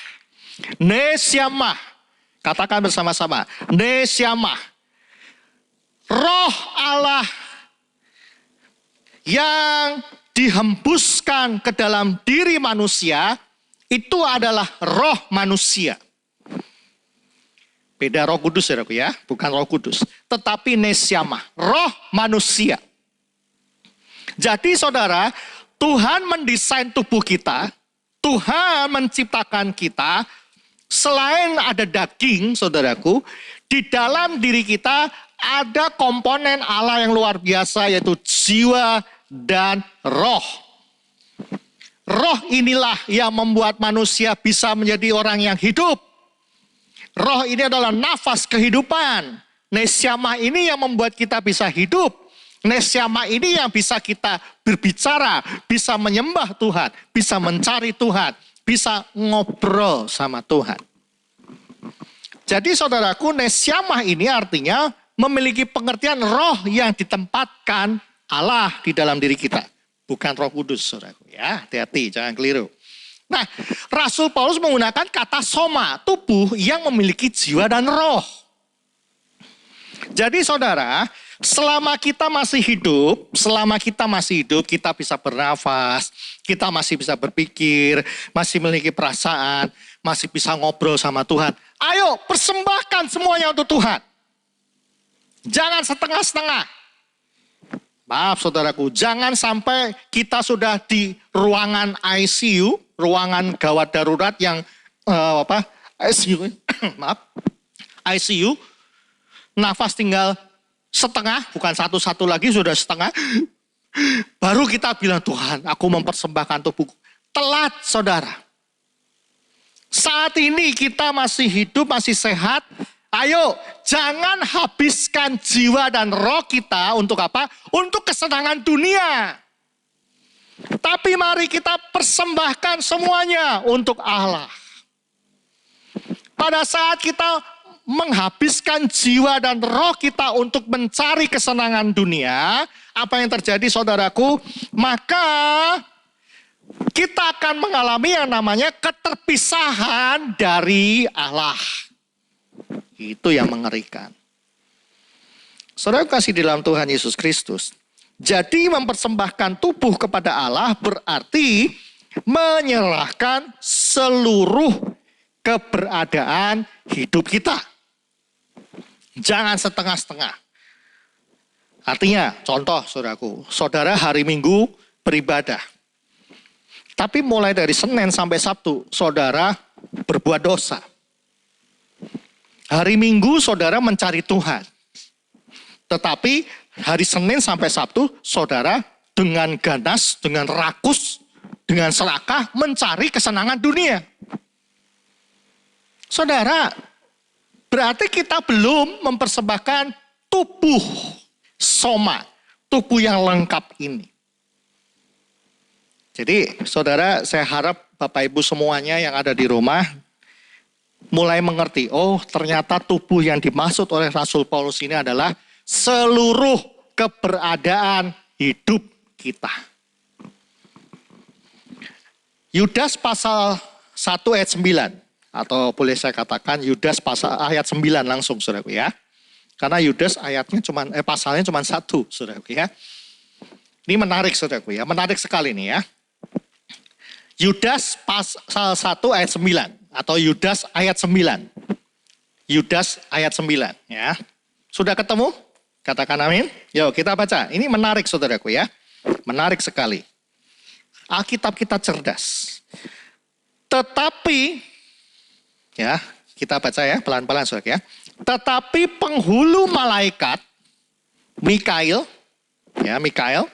Nesyamah. Katakan bersama-sama, nesyamah. Roh Allah yang dihembuskan ke dalam diri manusia, itu adalah roh manusia. Beda Roh Kudus ya, bukan Roh Kudus. Tetapi nesyamah, roh manusia. Jadi saudara, Tuhan mendesain tubuh kita, Tuhan menciptakan kita, selain ada daging, saudaraku, di dalam diri kita ada komponen Allah yang luar biasa, yaitu jiwa dan roh. Roh inilah yang membuat manusia bisa menjadi orang yang hidup. Roh ini adalah nafas kehidupan. Nesyamah ini yang membuat kita bisa hidup. Nesyamah ini yang bisa kita berbicara, bisa menyembah Tuhan, bisa mencari Tuhan, bisa ngobrol sama Tuhan. Jadi saudaraku, nesyamah ini artinya memiliki pengertian roh yang ditempatkan Allah di dalam diri kita. Bukan Roh Kudus, saudaraku ya. Hati-hati, jangan keliru. Nah, Rasul Paulus menggunakan kata soma, tubuh yang memiliki jiwa dan roh. Jadi saudara, selama kita masih hidup, kita bisa bernafas, kita masih bisa berpikir, masih memiliki perasaan, masih bisa ngobrol sama Tuhan. Ayo, persembahkan semuanya untuk Tuhan. Jangan setengah-setengah. Maaf saudaraku, jangan sampai kita sudah di ruangan ICU, ruangan gawat darurat yang ICU, maaf, ICU, nafas tinggal setengah, bukan satu-satu lagi, sudah setengah. Baru kita bilang, Tuhan, aku mempersembahkan tubuhku. Telat saudara. Saat ini kita masih hidup, masih sehat. Ayo, jangan habiskan jiwa dan roh kita untuk apa? Untuk kesenangan dunia. Tapi mari kita persembahkan semuanya untuk Allah. Pada saat kita menghabiskan jiwa dan roh kita untuk mencari kesenangan dunia, apa yang terjadi saudaraku? Maka kita akan mengalami yang namanya keterpisahan dari Allah. Itu yang mengerikan. Saudara kasih di dalam Tuhan Yesus Kristus. Jadi mempersembahkan tubuh kepada Allah berarti menyerahkan seluruh keberadaan hidup kita. Jangan setengah-setengah. Artinya, contoh saudaraku, saudara hari Minggu beribadah. Tapi mulai dari Senin sampai Sabtu, saudara berbuat dosa. Hari Minggu saudara mencari Tuhan. Tetapi hari Senin sampai Sabtu saudara dengan ganas, dengan rakus, dengan serakah mencari kesenangan dunia. Saudara, berarti kita belum mempersembahkan tubuh soma, tubuh yang lengkap ini. Jadi saudara, saya harap Bapak Ibu semuanya yang ada di rumah mulai mengerti, oh ternyata tubuh yang dimaksud oleh Rasul Paulus ini adalah seluruh keberadaan hidup kita. Yudas pasal 1 ayat 9, atau boleh saya katakan Yudas pasal ayat 9 langsung saudaraku ya. Karena Yudas ayatnya pasalnya cuma 1 saudaraku ya. Ini menarik saudaraku ya, menarik sekali nih ya. Yudas pasal 1 ayat 9. atau Yudas ayat 9. Yudas ayat 9 ya. Sudah ketemu? Katakan amin. Yuk kita baca. Ini menarik saudaraku ya. Menarik sekali. Alkitab kita cerdas. Tetapi ya, kita baca ya pelan-pelan saudara ya. Tetapi penghulu malaikat Mikail ya, Mikail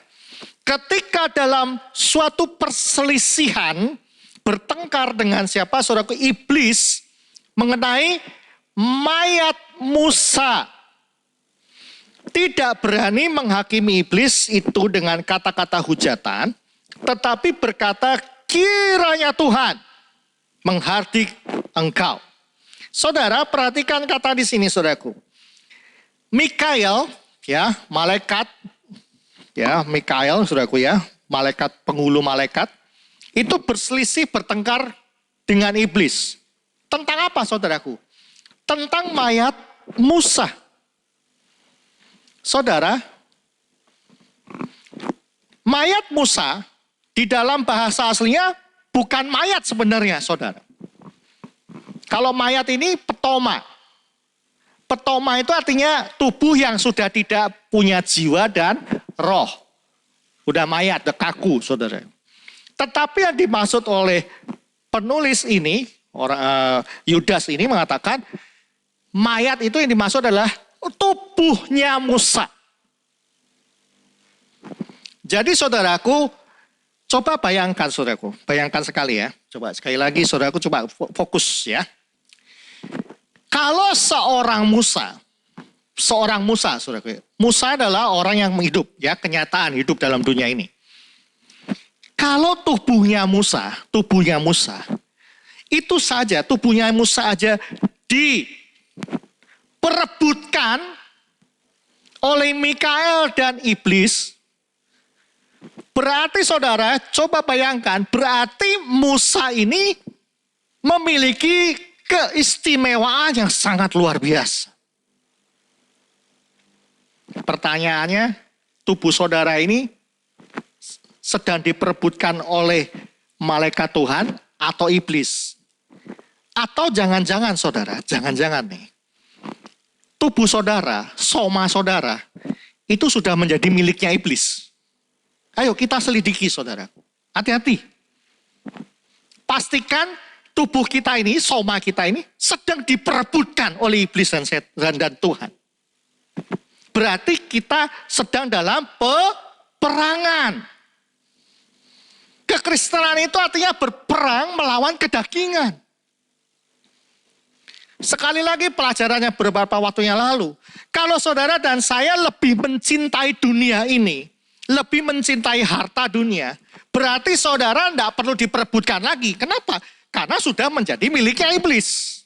ketika dalam suatu perselisihan bertengkar dengan siapa? Saudaraku, iblis mengenai mayat Musa. Tidak berani menghakimi iblis itu dengan kata-kata hujatan, tetapi berkata, kiranya Tuhan menghardik engkau. Saudara, perhatikan kata di sini, saudaraku. Mikail, ya, malaikat, ya, Mikail, saudaraku ya, malaikat, penghulu malaikat, itu berselisih bertengkar dengan iblis. Tentang apa, saudaraku? Tentang mayat Musa. Saudara, mayat Musa di dalam bahasa aslinya bukan mayat sebenarnya, saudara. Kalau mayat ini petoma. Petoma itu artinya tubuh yang sudah tidak punya jiwa dan roh. Udah mayat, udah kaku, saudara. Tetapi yang dimaksud oleh penulis ini, Yudas ini mengatakan, mayat itu yang dimaksud adalah tubuhnya Musa. Jadi saudaraku, coba bayangkan saudaraku, bayangkan sekali ya. Coba sekali lagi saudaraku, coba fokus ya. Kalau seorang Musa saudaraku, Musa adalah orang yang hidup ya, kenyataan hidup dalam dunia ini. Kalau tubuhnya Musa, itu saja tubuhnya Musa aja diperebutkan oleh Mikail dan iblis. Berarti saudara, coba bayangkan, berarti Musa ini memiliki keistimewaan yang sangat luar biasa. Pertanyaannya, tubuh saudara ini sedang diperebutkan oleh malaikat Tuhan atau iblis? Atau jangan-jangan saudara, jangan-jangan nih, tubuh saudara, soma saudara, itu sudah menjadi miliknya iblis. Ayo kita selidiki saudaraku, hati-hati. Pastikan tubuh kita ini, soma kita ini sedang diperebutkan oleh iblis dan Tuhan. Berarti kita sedang dalam peperangan. Kekristenan itu artinya berperang melawan kedagingan. Sekali lagi pelajarannya beberapa waktu yang lalu. Kalau saudara dan saya lebih mencintai dunia ini, lebih mencintai harta dunia, berarti saudara tidak perlu diperebutkan lagi. Kenapa? Karena sudah menjadi miliknya iblis.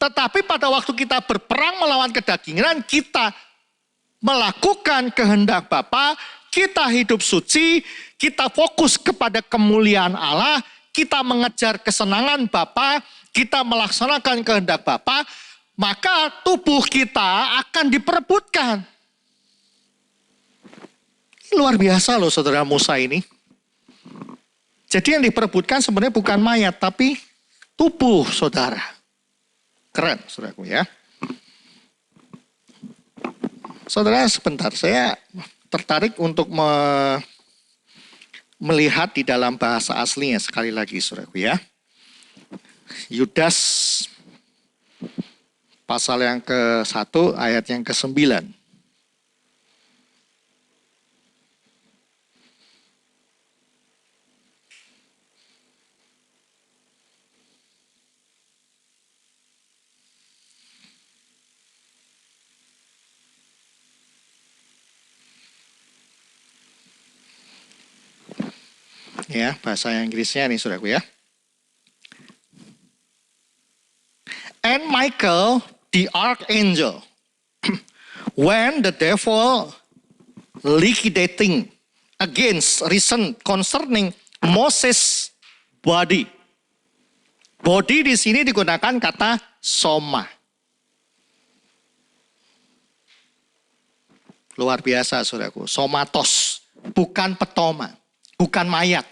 Tetapi pada waktu kita berperang melawan kedagingan, kita melakukan kehendak Bapa, kita hidup suci, kita fokus kepada kemuliaan Allah, kita mengejar kesenangan Bapa, kita melaksanakan kehendak Bapa, maka tubuh kita akan diperebutkan. Luar biasa loh saudara Musa ini. Jadi yang diperebutkan sebenarnya bukan mayat, tapi tubuh saudara. Keren saudaraku ya. Saudara sebentar, saya tertarik untuk melihat di dalam bahasa aslinya sekali lagi saudaraku ya. Yudas pasal yang ke-1 ayat yang ke-9. Ya, bahasa Inggrisnya nih saudaraku ya. And Michael, the archangel, when the devil liquidating against reason concerning Moses' body. Body di sini digunakan kata soma. Luar biasa saudaraku, somatos, bukan petoma, bukan mayat.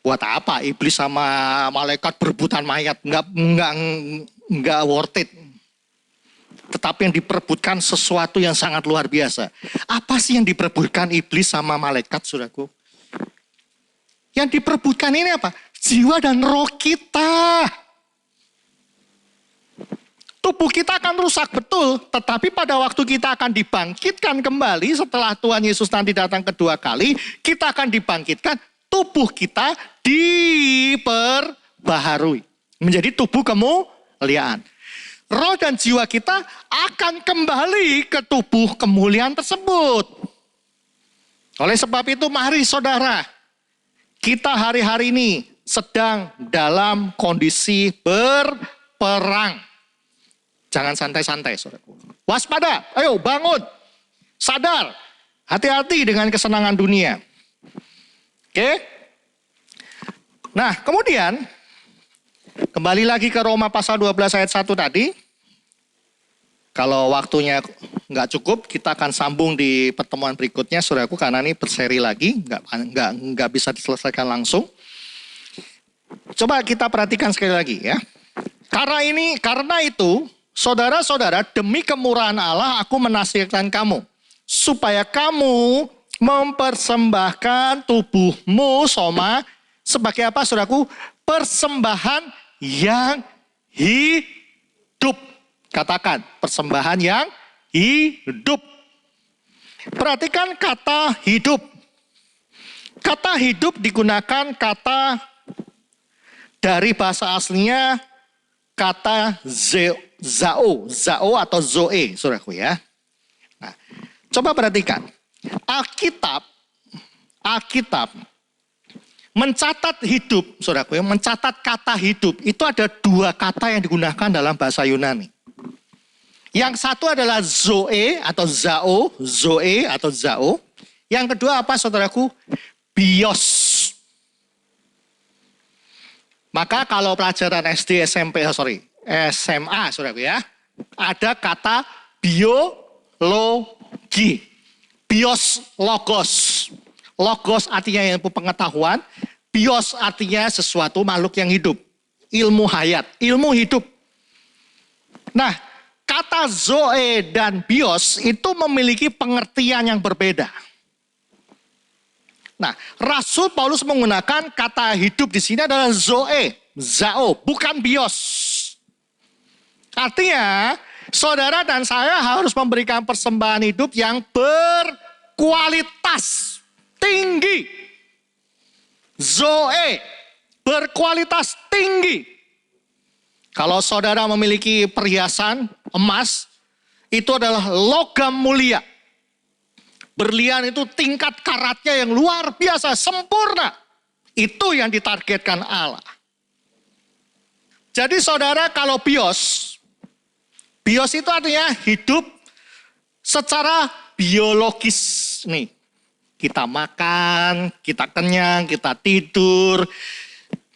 Buat apa iblis sama malaikat berebutan mayat? Nggak worth it. Tetapi yang diperebutkan sesuatu yang sangat luar biasa. Apa sih yang diperebutkan iblis sama malaikat, saudaraku? Yang diperebutkan ini apa? Jiwa dan roh kita. Tubuh kita akan rusak betul, tetapi pada waktu kita akan dibangkitkan kembali setelah Tuhan Yesus nanti datang kedua kali, kita akan dibangkitkan, tubuh kita diperbaharui. Menjadi tubuh kemuliaan. Roh dan jiwa kita akan kembali ke tubuh kemuliaan tersebut. Oleh sebab itu mari saudara, kita hari-hari ini sedang dalam kondisi berperang. Jangan santai-santai, saudaraku. Waspada, ayo bangun, sadar, hati-hati dengan kesenangan dunia. Oke? Nah, kemudian, kembali lagi ke Roma pasal 12 ayat 1 tadi. Kalau waktunya nggak cukup, kita akan sambung di pertemuan berikutnya, saudaraku, karena ini berseri lagi, nggak bisa diselesaikan langsung. Coba kita perhatikan sekali lagi ya. Karena itu, saudara-saudara, demi kemurahan Allah aku menasihatkan kamu, supaya kamu mempersembahkan tubuhmu, soma, sebagai apa, saudaraku? Persembahan yang hidup. Katakan, persembahan yang hidup. Perhatikan kata hidup. Kata hidup digunakan kata dari bahasa aslinya kata zao atau zoe, saudaraku ya. Nah, coba perhatikan. Alkitab mencatat hidup, saudaraku ya, mencatat kata hidup. Itu ada dua kata yang digunakan dalam bahasa Yunani. Yang satu adalah zoe atau zao, zoe atau zao. Yang kedua apa, saudaraku? Bios. Maka kalau pelajaran SD, SMP, SMA, saudaraku ya, ada kata biologi. Bios, logos. Logos artinya yang pengetahuan, bios artinya sesuatu makhluk yang hidup. Ilmu hayat, ilmu hidup. Nah, kata zoe dan bios itu memiliki pengertian yang berbeda. Nah, Rasul Paulus menggunakan kata hidup di sini adalah zoe, zao, bukan bios. Artinya, saudara dan saya harus memberikan persembahan hidup yang berkualitas tinggi. Zoe, berkualitas tinggi. Kalau saudara memiliki perhiasan emas, itu adalah logam mulia. Berlian itu tingkat karatnya yang luar biasa, sempurna. Itu yang ditargetkan Allah. Jadi saudara, kalau bios itu artinya hidup secara biologis. Nih, kita makan, kita kenyang, kita tidur,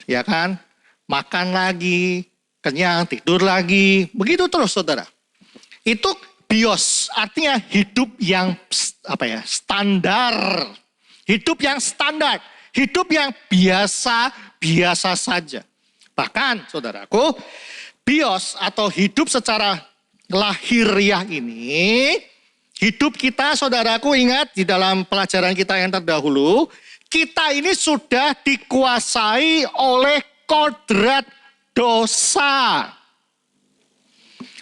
ya kan? Makan lagi, kenyang, tidur lagi. Begitu terus saudara. Itu bios, artinya hidup yang standar. Hidup yang standar. Hidup yang biasa saja. Bahkan saudaraku, bios atau hidup secara lahiriah ini, hidup kita saudaraku ingat di dalam pelajaran kita yang terdahulu, kita ini sudah dikuasai oleh kodrat dosa.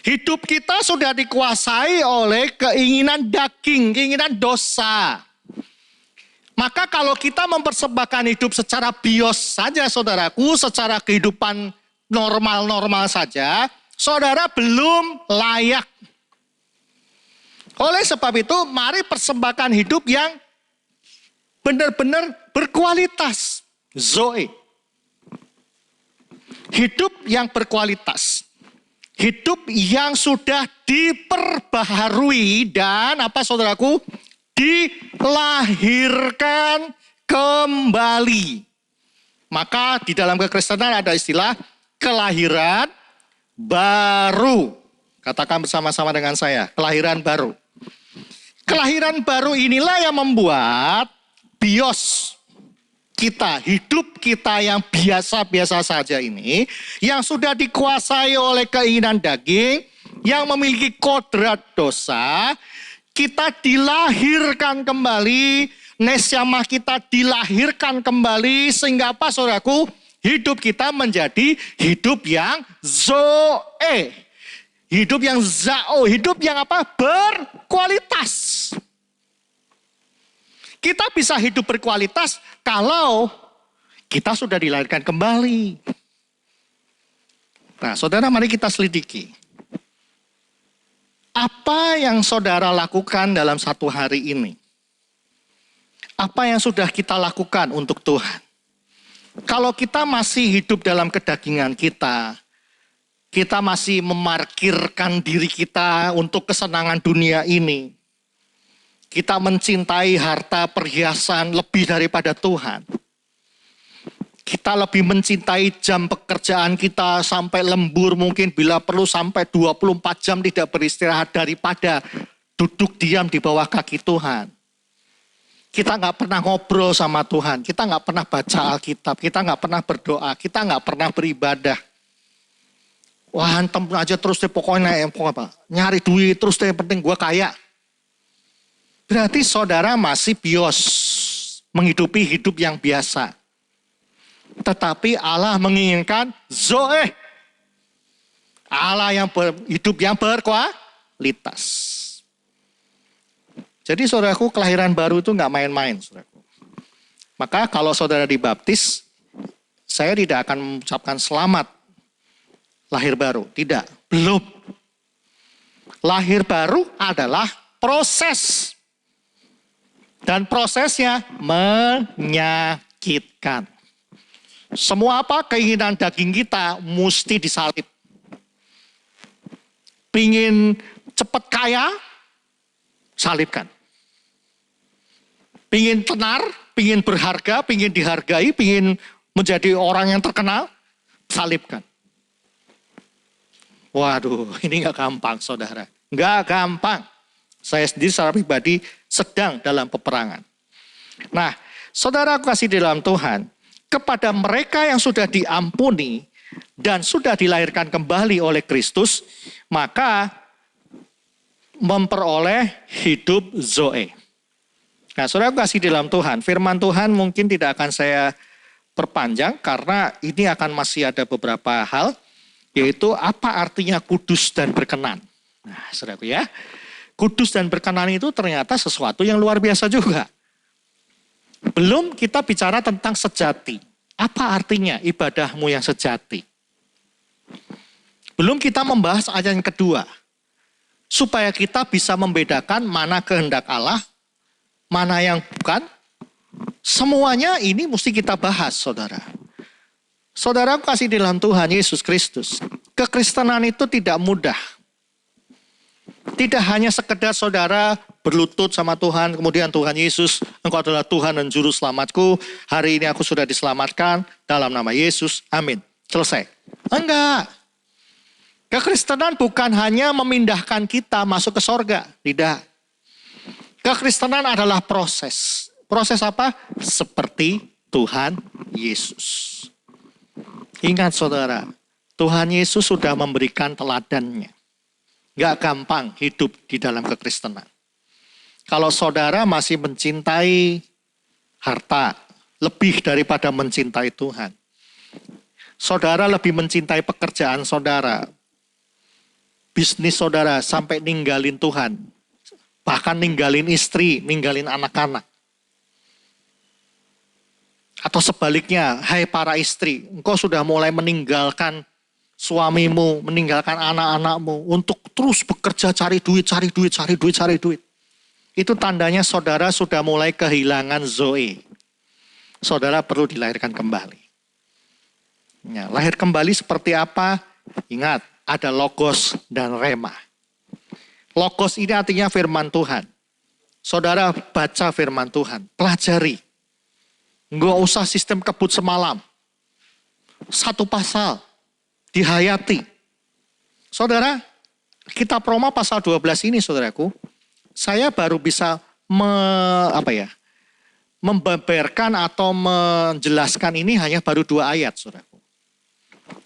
Hidup kita sudah dikuasai oleh keinginan daging, keinginan dosa. Maka kalau kita mempersembahkan hidup secara bios saja saudaraku, secara kehidupan normal-normal saja, saudara belum layak. Oleh sebab itu, mari persembahkan hidup yang benar-benar berkualitas. Zoe. Hidup yang berkualitas. Hidup yang sudah diperbaharui dan apa saudaraku? Dilahirkan kembali. Maka di dalam kekristenan ada istilah kelahiran baru. Katakan bersama-sama dengan saya, kelahiran baru. Kelahiran baru inilah yang membuat bios kita, hidup kita yang biasa-biasa saja ini, yang sudah dikuasai oleh keinginan daging, yang memiliki kodrat dosa, kita dilahirkan kembali, nesyamah kita dilahirkan kembali, sehingga apa saudaraku? Hidup kita menjadi hidup yang zoe. Hidup yang zao, hidup yang apa? Berkualitas. Kita bisa hidup berkualitas kalau kita sudah dilahirkan kembali. Nah, saudara, mari kita selidiki. Apa yang saudara lakukan dalam satu hari ini? Apa yang sudah kita lakukan untuk Tuhan? Kalau kita masih hidup dalam kedagingan kita masih memarkirkan diri kita untuk kesenangan dunia ini. Kita mencintai harta perhiasan lebih daripada Tuhan. Kita lebih mencintai jam pekerjaan kita sampai lembur, mungkin bila perlu sampai 24 jam tidak beristirahat daripada duduk diam di bawah kaki Tuhan. Kita nggak pernah ngobrol sama Tuhan, kita nggak pernah baca Alkitab, kita nggak pernah berdoa, kita nggak pernah beribadah. Wah, hantem aja terus deh pokoknya nyari duit terus deh, yang penting gue kaya. Berarti saudara masih bios, menghidupi hidup yang biasa. Tetapi Allah menginginkan zoe. Allah yang hidup yang berkualitas. Jadi saudaraku, kelahiran baru itu nggak main-main, saudaraku. Maka kalau saudara dibaptis, saya tidak akan mengucapkan selamat lahir baru. Tidak, belum. Lahir baru adalah proses. Dan prosesnya menyakitkan. Semua apa? Keinginan daging kita mesti disalib. Pingin cepat kaya, salibkan. Pingin tenar, pingin berharga, pingin dihargai, pingin menjadi orang yang terkenal, salibkan. Waduh, ini gak gampang saudara. Gak gampang. Saya sendiri secara pribadi sedang dalam peperangan. Nah, saudara kasih di dalam Tuhan, kepada mereka yang sudah diampuni dan sudah dilahirkan kembali oleh Kristus, maka memperoleh hidup zoe. Nah, saudara kasih di dalam Tuhan, firman Tuhan mungkin tidak akan saya perpanjang karena ini akan masih ada beberapa hal, yaitu apa artinya kudus dan berkenan. Nah, saudaraku ya. Kudus dan berkenan itu ternyata sesuatu yang luar biasa juga. Belum kita bicara tentang sejati. Apa artinya ibadahmu yang sejati? Belum kita membahas ayat yang kedua. Supaya kita bisa membedakan mana kehendak Allah, mana yang bukan. Semuanya ini mesti kita bahas, saudara. Saudara kasih di dalam Tuhan Yesus Kristus. Kekristenan itu tidak mudah. Tidak hanya sekedar saudara berlutut sama Tuhan, kemudian Tuhan Yesus, Engkau adalah Tuhan dan Juru Selamatku, hari ini aku sudah diselamatkan dalam nama Yesus, amin. Selesai. Enggak. Kekristenan bukan hanya memindahkan kita masuk ke sorga, tidak. Kekristenan adalah proses. Proses apa? Seperti Tuhan Yesus. Ingat saudara, Tuhan Yesus sudah memberikan teladannya. Gak gampang hidup di dalam kekristenan. Kalau saudara masih mencintai harta lebih daripada mencintai Tuhan. Saudara lebih mencintai pekerjaan saudara. Bisnis saudara sampai ninggalin Tuhan. Bahkan ninggalin istri, ninggalin anak-anak. Atau sebaliknya, hai para istri, engkau sudah mulai meninggalkan suamimu, meninggalkan anak-anakmu untuk terus bekerja cari duit. Itu tandanya saudara sudah mulai kehilangan zoe. Saudara perlu dilahirkan kembali. Ya, lahir kembali seperti apa? Ingat, ada logos dan rema. Logos ini artinya firman Tuhan. Saudara baca firman Tuhan, pelajari. Nggak usah sistem kebut semalam. Satu pasal. Dihayati. Saudara, kitab Roma pasal 12 ini saudaraku, saya baru bisa membeberkan atau menjelaskan ini hanya baru 2 ayat, saudaraku.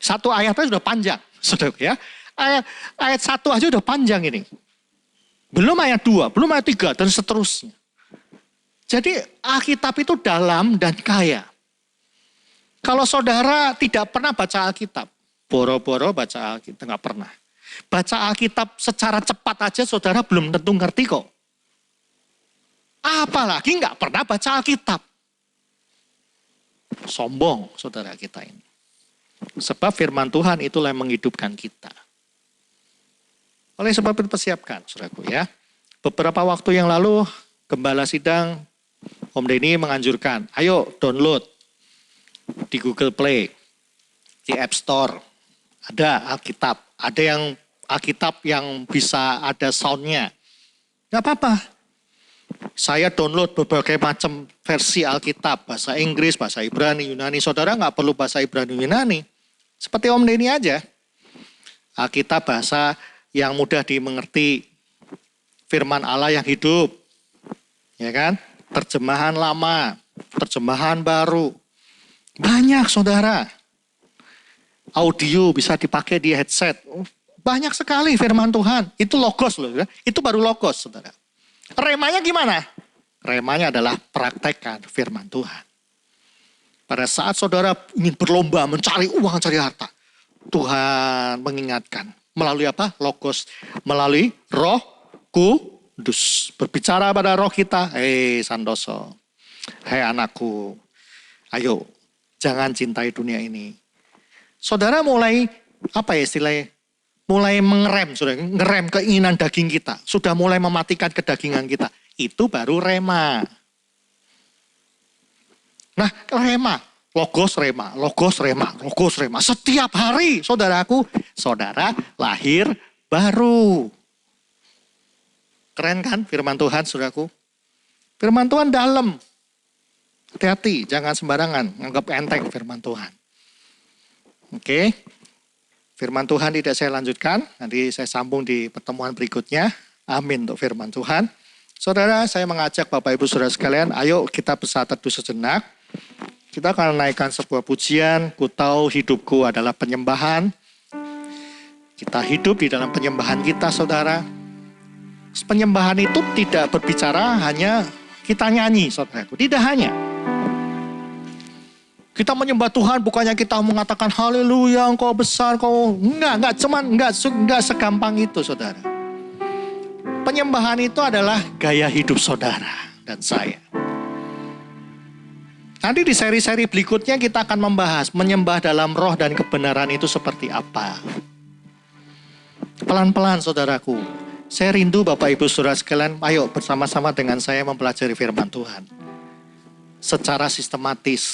1 ayatnya sudah panjang, saudaraku ya. Ayat 1 aja udah panjang ini. Belum ayat 2, belum ayat 3, dan seterusnya. Jadi Alkitab itu dalam dan kaya. Kalau saudara tidak pernah baca Alkitab, boro-boro baca Alkitab, nggak pernah. Baca Alkitab secara cepat aja saudara belum tentu ngerti kok. Apalagi nggak pernah baca Alkitab. Sombong saudara kita ini. Sebab firman Tuhan itulah yang menghidupkan kita. Oleh sebab itu persiapkan saudaraku ya. Beberapa waktu yang lalu Gembala Sidang Om Denny menganjurkan, ayo download di Google Play, di App Store. Ada Alkitab, ada yang Alkitab yang bisa ada soundnya. Gak apa-apa. Saya download berbagai macam versi Alkitab. Bahasa Inggris, bahasa Ibrani, Yunani. Saudara gak perlu bahasa Ibrani, Yunani. Seperti Om Denny aja. Alkitab bahasa yang mudah dimengerti. Firman Allah yang hidup. Ya kan? Terjemahan lama, terjemahan baru. Banyak saudara. Audio bisa dipakai di headset. Banyak sekali firman Tuhan. Itu logos loh. Ya. Itu baru logos saudara. Remanya gimana? Remanya adalah praktekkan firman Tuhan. Pada saat saudara ingin berlomba mencari uang, cari harta. Tuhan mengingatkan. Melalui apa? Logos. Melalui Roh Kudus. Berbicara pada roh kita. Hei Santoso. Hei anakku. Ayo. Jangan cintai dunia ini. Saudara mulai, apa ya istilahnya? Mulai mengerem, saudara, ngerem keinginan daging kita. Sudah mulai mematikan kedagingan kita. Itu baru rema. Nah, rema. Logos rema, logos rema, logos rema. Setiap hari, saudaraku, saudara lahir baru. Keren kan firman Tuhan, saudaraku? Firman Tuhan dalam. Hati-hati, jangan sembarangan. Anggap enteng firman Tuhan. Oke. Firman Tuhan tidak saya lanjutkan, nanti saya sambung di pertemuan berikutnya. Amin untuk firman Tuhan. Saudara, saya mengajak Bapak Ibu Saudara sekalian, ayo kita bersatu teduh sejenak. Kita akan menaikkan sebuah pujian, ku tahu hidupku adalah penyembahan. Kita hidup di dalam penyembahan kita, saudara. Penyembahan itu tidak berbicara hanya kita nyanyi, saudaraku. Tidak hanya. Kita menyembah Tuhan bukannya kita mengatakan haleluya engkau besar, engkau enggak segampang itu saudara. Penyembahan itu adalah gaya hidup saudara dan saya. Nanti di seri-seri berikutnya kita akan membahas menyembah dalam roh dan kebenaran itu seperti apa. Pelan-pelan saudaraku. Saya rindu Bapak Ibu Saudara sekalian, ayo bersama-sama dengan saya mempelajari firman Tuhan. Secara sistematis.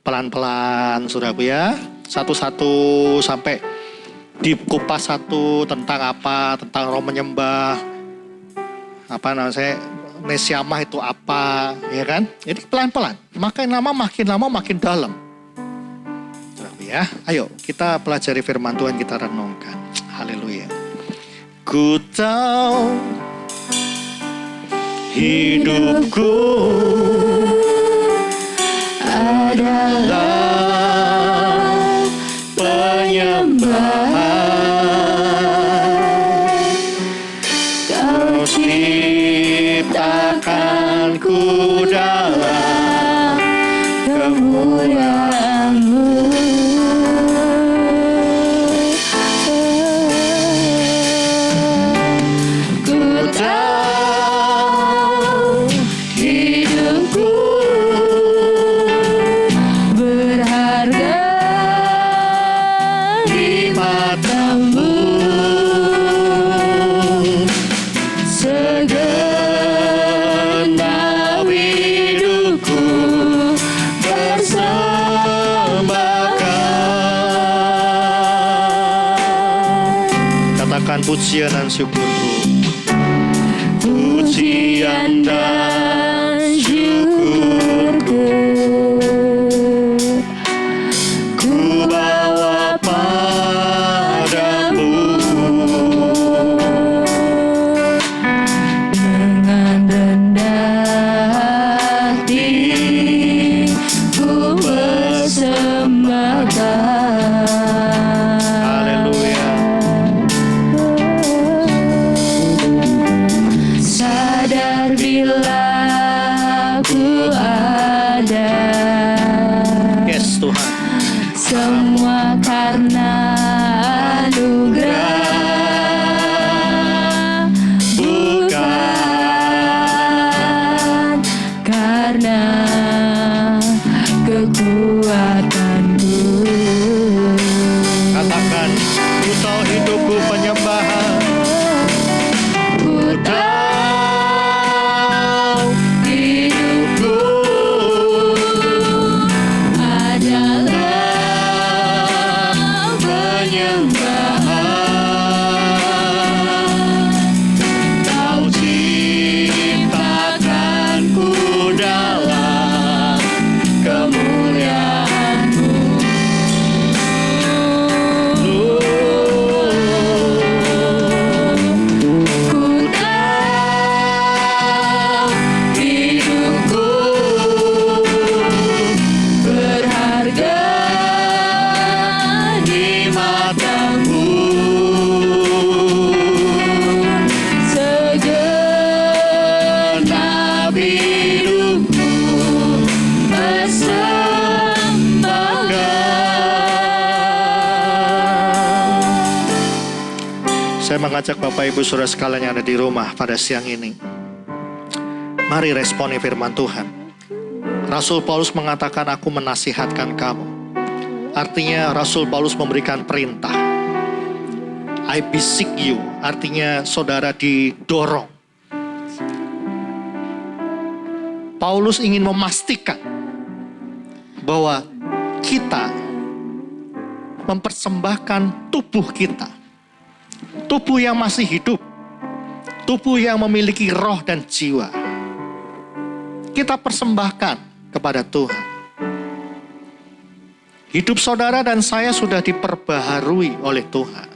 Pelan-pelan saudaraku ya. Satu-satu sampai dikupas satu tentang apa, tentang roh menyembah. Apa namanya saya, nesyamah itu apa, ya kan? Jadi pelan-pelan. Makin lama makin dalam. Saudaraku ya. Ayo kita pelajari firman Tuhan, kita renungkan. Haleluya. Ku tahu hidupku adalah penyembahan. Kau ciptakanku dalam kemuliaan-Mu. Ku tahu hidupku pujian dan syukurku, pujian dan syukurku, ku bawa padamu dengan rendah Semua karena anugerah, bukan karena kekuatanku. Katakan, ku tahu hidupku penyembahan. Ku tahu hidupku adalah penyembahan. Kau ciptakanku dalam kemuliaan-Mu. Ku tahu hidupku berharga di mata-Mu. Segenap hidupku persembahkan. Saya mengajak Bapak Ibu Saudara sekalian yang ada di rumah pada siang ini. Mari responi firman Tuhan. Rasul Paulus mengatakan, aku menasihatkan kamu. Artinya Rasul Paulus memberikan perintah. I beseech you, artinya saudara didorong. Paulus ingin memastikan bahwa kita mempersembahkan tubuh kita. Tubuh yang masih hidup. Tubuh yang memiliki roh dan jiwa. Kita persembahkan kepada Tuhan. Hidup saudara dan saya sudah diperbaharui oleh Tuhan.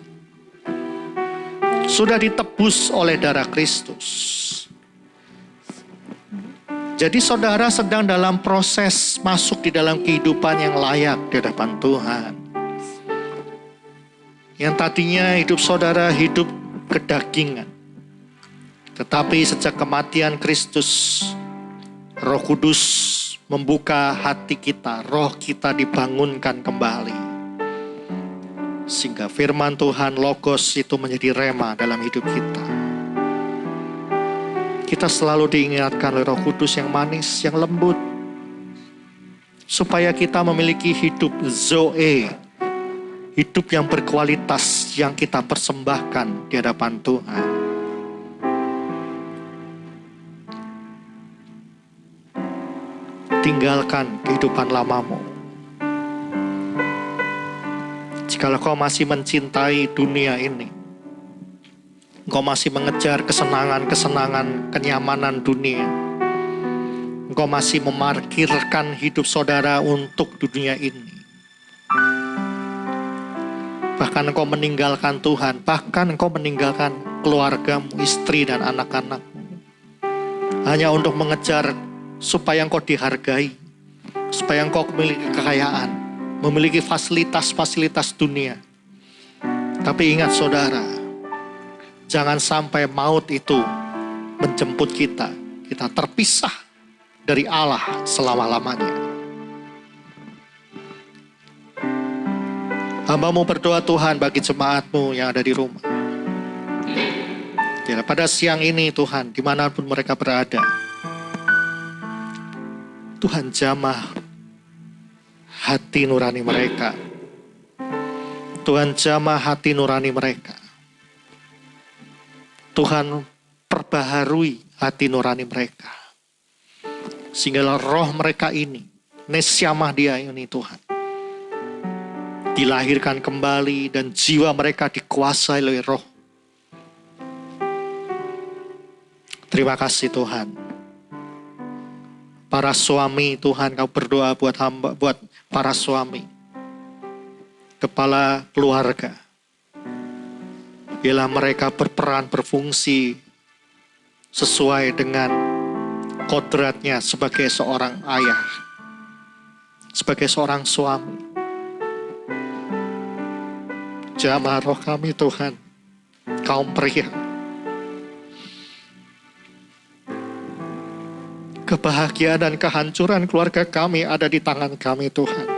Sudah ditebus oleh darah Kristus. Jadi saudara sedang dalam proses masuk di dalam kehidupan yang layak di hadapan Tuhan. Yang tadinya hidup saudara hidup kedagingan. Tetapi sejak kematian Kristus, Roh Kudus membuka hati kita, roh kita dibangunkan kembali. Sehingga firman Tuhan, Logos itu menjadi rema dalam hidup kita. Kita selalu diingatkan oleh Roh Kudus yang manis, yang lembut. Supaya kita memiliki hidup Zoe. Hidup yang berkualitas yang kita persembahkan di hadapan Tuhan. Tinggalkan kehidupan lamamu. Jikalau kau masih mencintai dunia ini, engkau masih mengejar kesenangan-kesenangan, kenyamanan dunia, engkau masih memarkirkan hidup saudara untuk dunia ini, bahkan engkau meninggalkan Tuhan, bahkan engkau meninggalkan keluargamu, istri dan anak-anakmu, hanya untuk mengejar supaya engkau dihargai, supaya engkau memiliki kekayaan, memiliki fasilitas-fasilitas dunia. Tapi ingat saudara, jangan sampai maut itu menjemput kita. Kita terpisah dari Allah selama-lamanya. Hamba-Mu berdoa Tuhan bagi jemaat-Mu yang ada di rumah. Ya, pada siang ini Tuhan, dimanapun mereka berada, Tuhan jamah hati nurani mereka. Tuhan jamah hati nurani mereka. Tuhan perbaharui hati nurani mereka. Sehingga roh mereka ini, nesyamah dia ini Tuhan, dilahirkan kembali dan jiwa mereka dikuasai oleh roh. Terima kasih Tuhan. Para suami Tuhan, kau berdoa buat hamba, buat para suami, kepala keluarga. Biarlah mereka berperan, berfungsi sesuai dengan kodratnya sebagai seorang ayah, sebagai seorang suami. Jamah roh kami Tuhan, kaum pria. Kebahagiaan dan kehancuran keluarga kami ada di tangan kami Tuhan.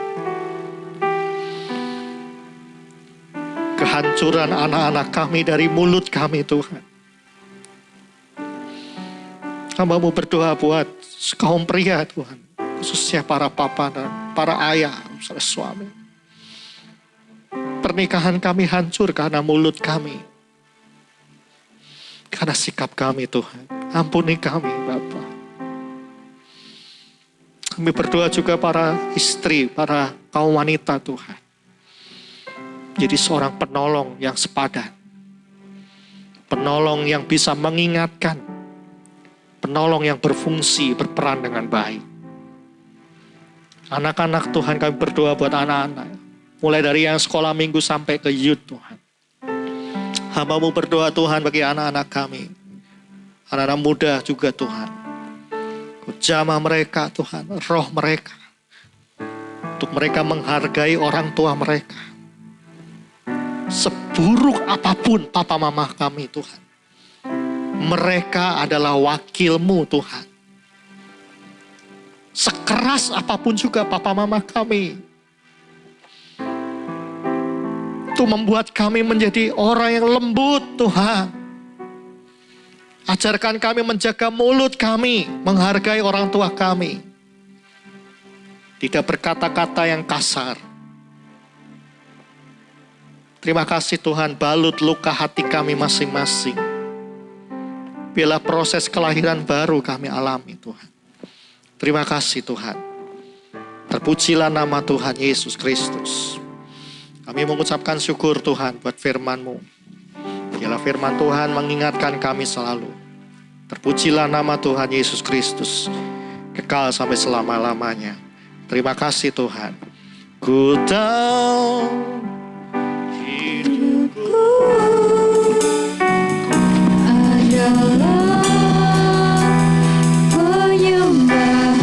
kehancuran anak-anak kami dari mulut kami Tuhan. Hamba-Mu berdoa buat kaum pria Tuhan, khususnya para papa dan para ayah, para suami. Pernikahan kami hancur karena mulut kami. Karena sikap kami Tuhan. Ampuni kami Bapa. Kami berdoa juga para istri, para kaum wanita Tuhan. Jadi seorang penolong yang sepadan. Penolong yang bisa mengingatkan. Penolong yang berfungsi, berperan dengan baik. Anak-anak Tuhan, kami berdoa buat anak-anak. Mulai dari yang sekolah minggu sampai ke youth Tuhan. Hamba-Mu berdoa Tuhan bagi anak-anak kami. Anak-anak muda juga Tuhan. Kau jamah mereka Tuhan, roh mereka. Untuk mereka menghargai orang tua mereka. Seburuk apapun papa mama kami Tuhan. Mereka adalah wakil-Mu Tuhan. Sekeras apapun juga papa mama kami. Itu membuat kami menjadi orang yang lembut Tuhan. Ajarkan kami menjaga mulut kami, menghargai orang tua kami. Tidak berkata-kata yang kasar. Terima kasih Tuhan, balut luka hati kami masing-masing. Bila proses kelahiran baru kami alami Tuhan. Terima kasih Tuhan. Terpujilah nama Tuhan Yesus Kristus. Kami mengucapkan syukur Tuhan buat firman-Mu. Biarlah firman Tuhan mengingatkan kami selalu. Terpujilah nama Tuhan Yesus Kristus. Kekal sampai selama-lamanya. Terima kasih Tuhan. Ku tahu hidupku adalah penyembahan.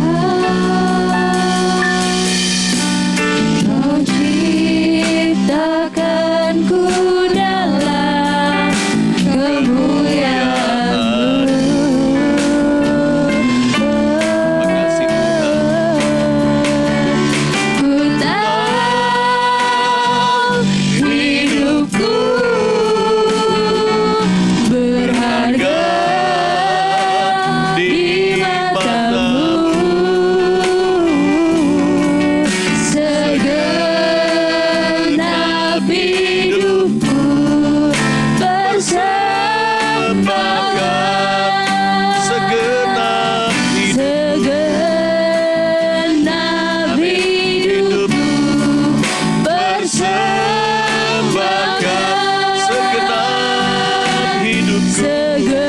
Kau ciptakanku dalam kemuliaan-Mu. Makasih Tuhan. Ku tahu hidupku berharga di mata-Mu. Segenap hidupku persembahkan. Segenap Segenap hidupku persembahkan. segenap hidupku Segenap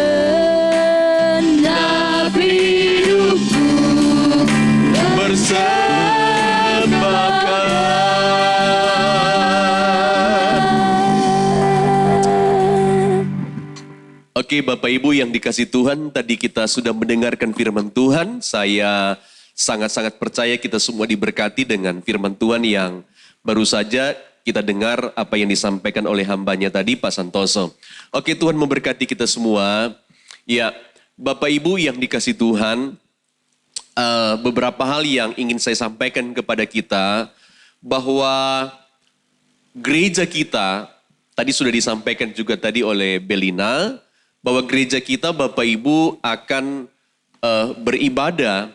hidupku bersembahkan. Oke Bapak Ibu yang dikasih Tuhan, tadi kita sudah mendengarkan firman Tuhan. Saya sangat-sangat percaya kita semua diberkati dengan firman Tuhan yang baru saja kita dengar apa yang disampaikan oleh hambanya tadi, Pak Santoso. Oke, Tuhan memberkati kita semua. Ya, Bapak Ibu yang dikasih Tuhan, beberapa hal yang ingin saya sampaikan kepada kita, bahwa gereja kita, tadi sudah disampaikan juga tadi oleh Belina, bahwa gereja kita Bapak Ibu akan beribadah,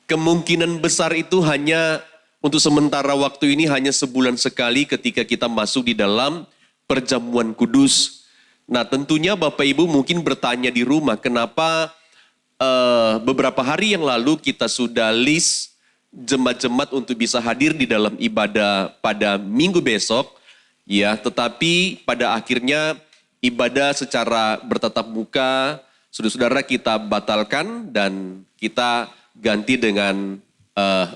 kemungkinan besar itu hanya untuk sementara waktu ini hanya sebulan sekali ketika kita masuk di dalam perjamuan kudus. Nah tentunya Bapak Ibu mungkin bertanya di rumah, kenapa beberapa hari yang lalu kita sudah list jemaat-jemaat untuk bisa hadir di dalam ibadah pada minggu besok. Ya, tetapi pada akhirnya ibadah secara bertatap muka, saudara-saudara kita batalkan dan kita ganti dengan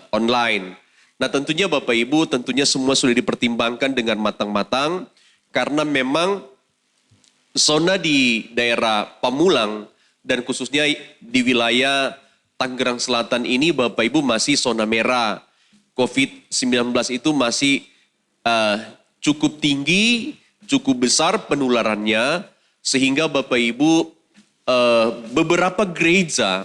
online. Nah tentunya Bapak Ibu, tentunya semua sudah dipertimbangkan dengan matang-matang, karena memang zona di daerah Pamulang dan khususnya di wilayah Tangerang Selatan ini Bapak Ibu masih zona merah. COVID-19 itu masih cukup tinggi, cukup besar penularannya, sehingga Bapak Ibu beberapa gereja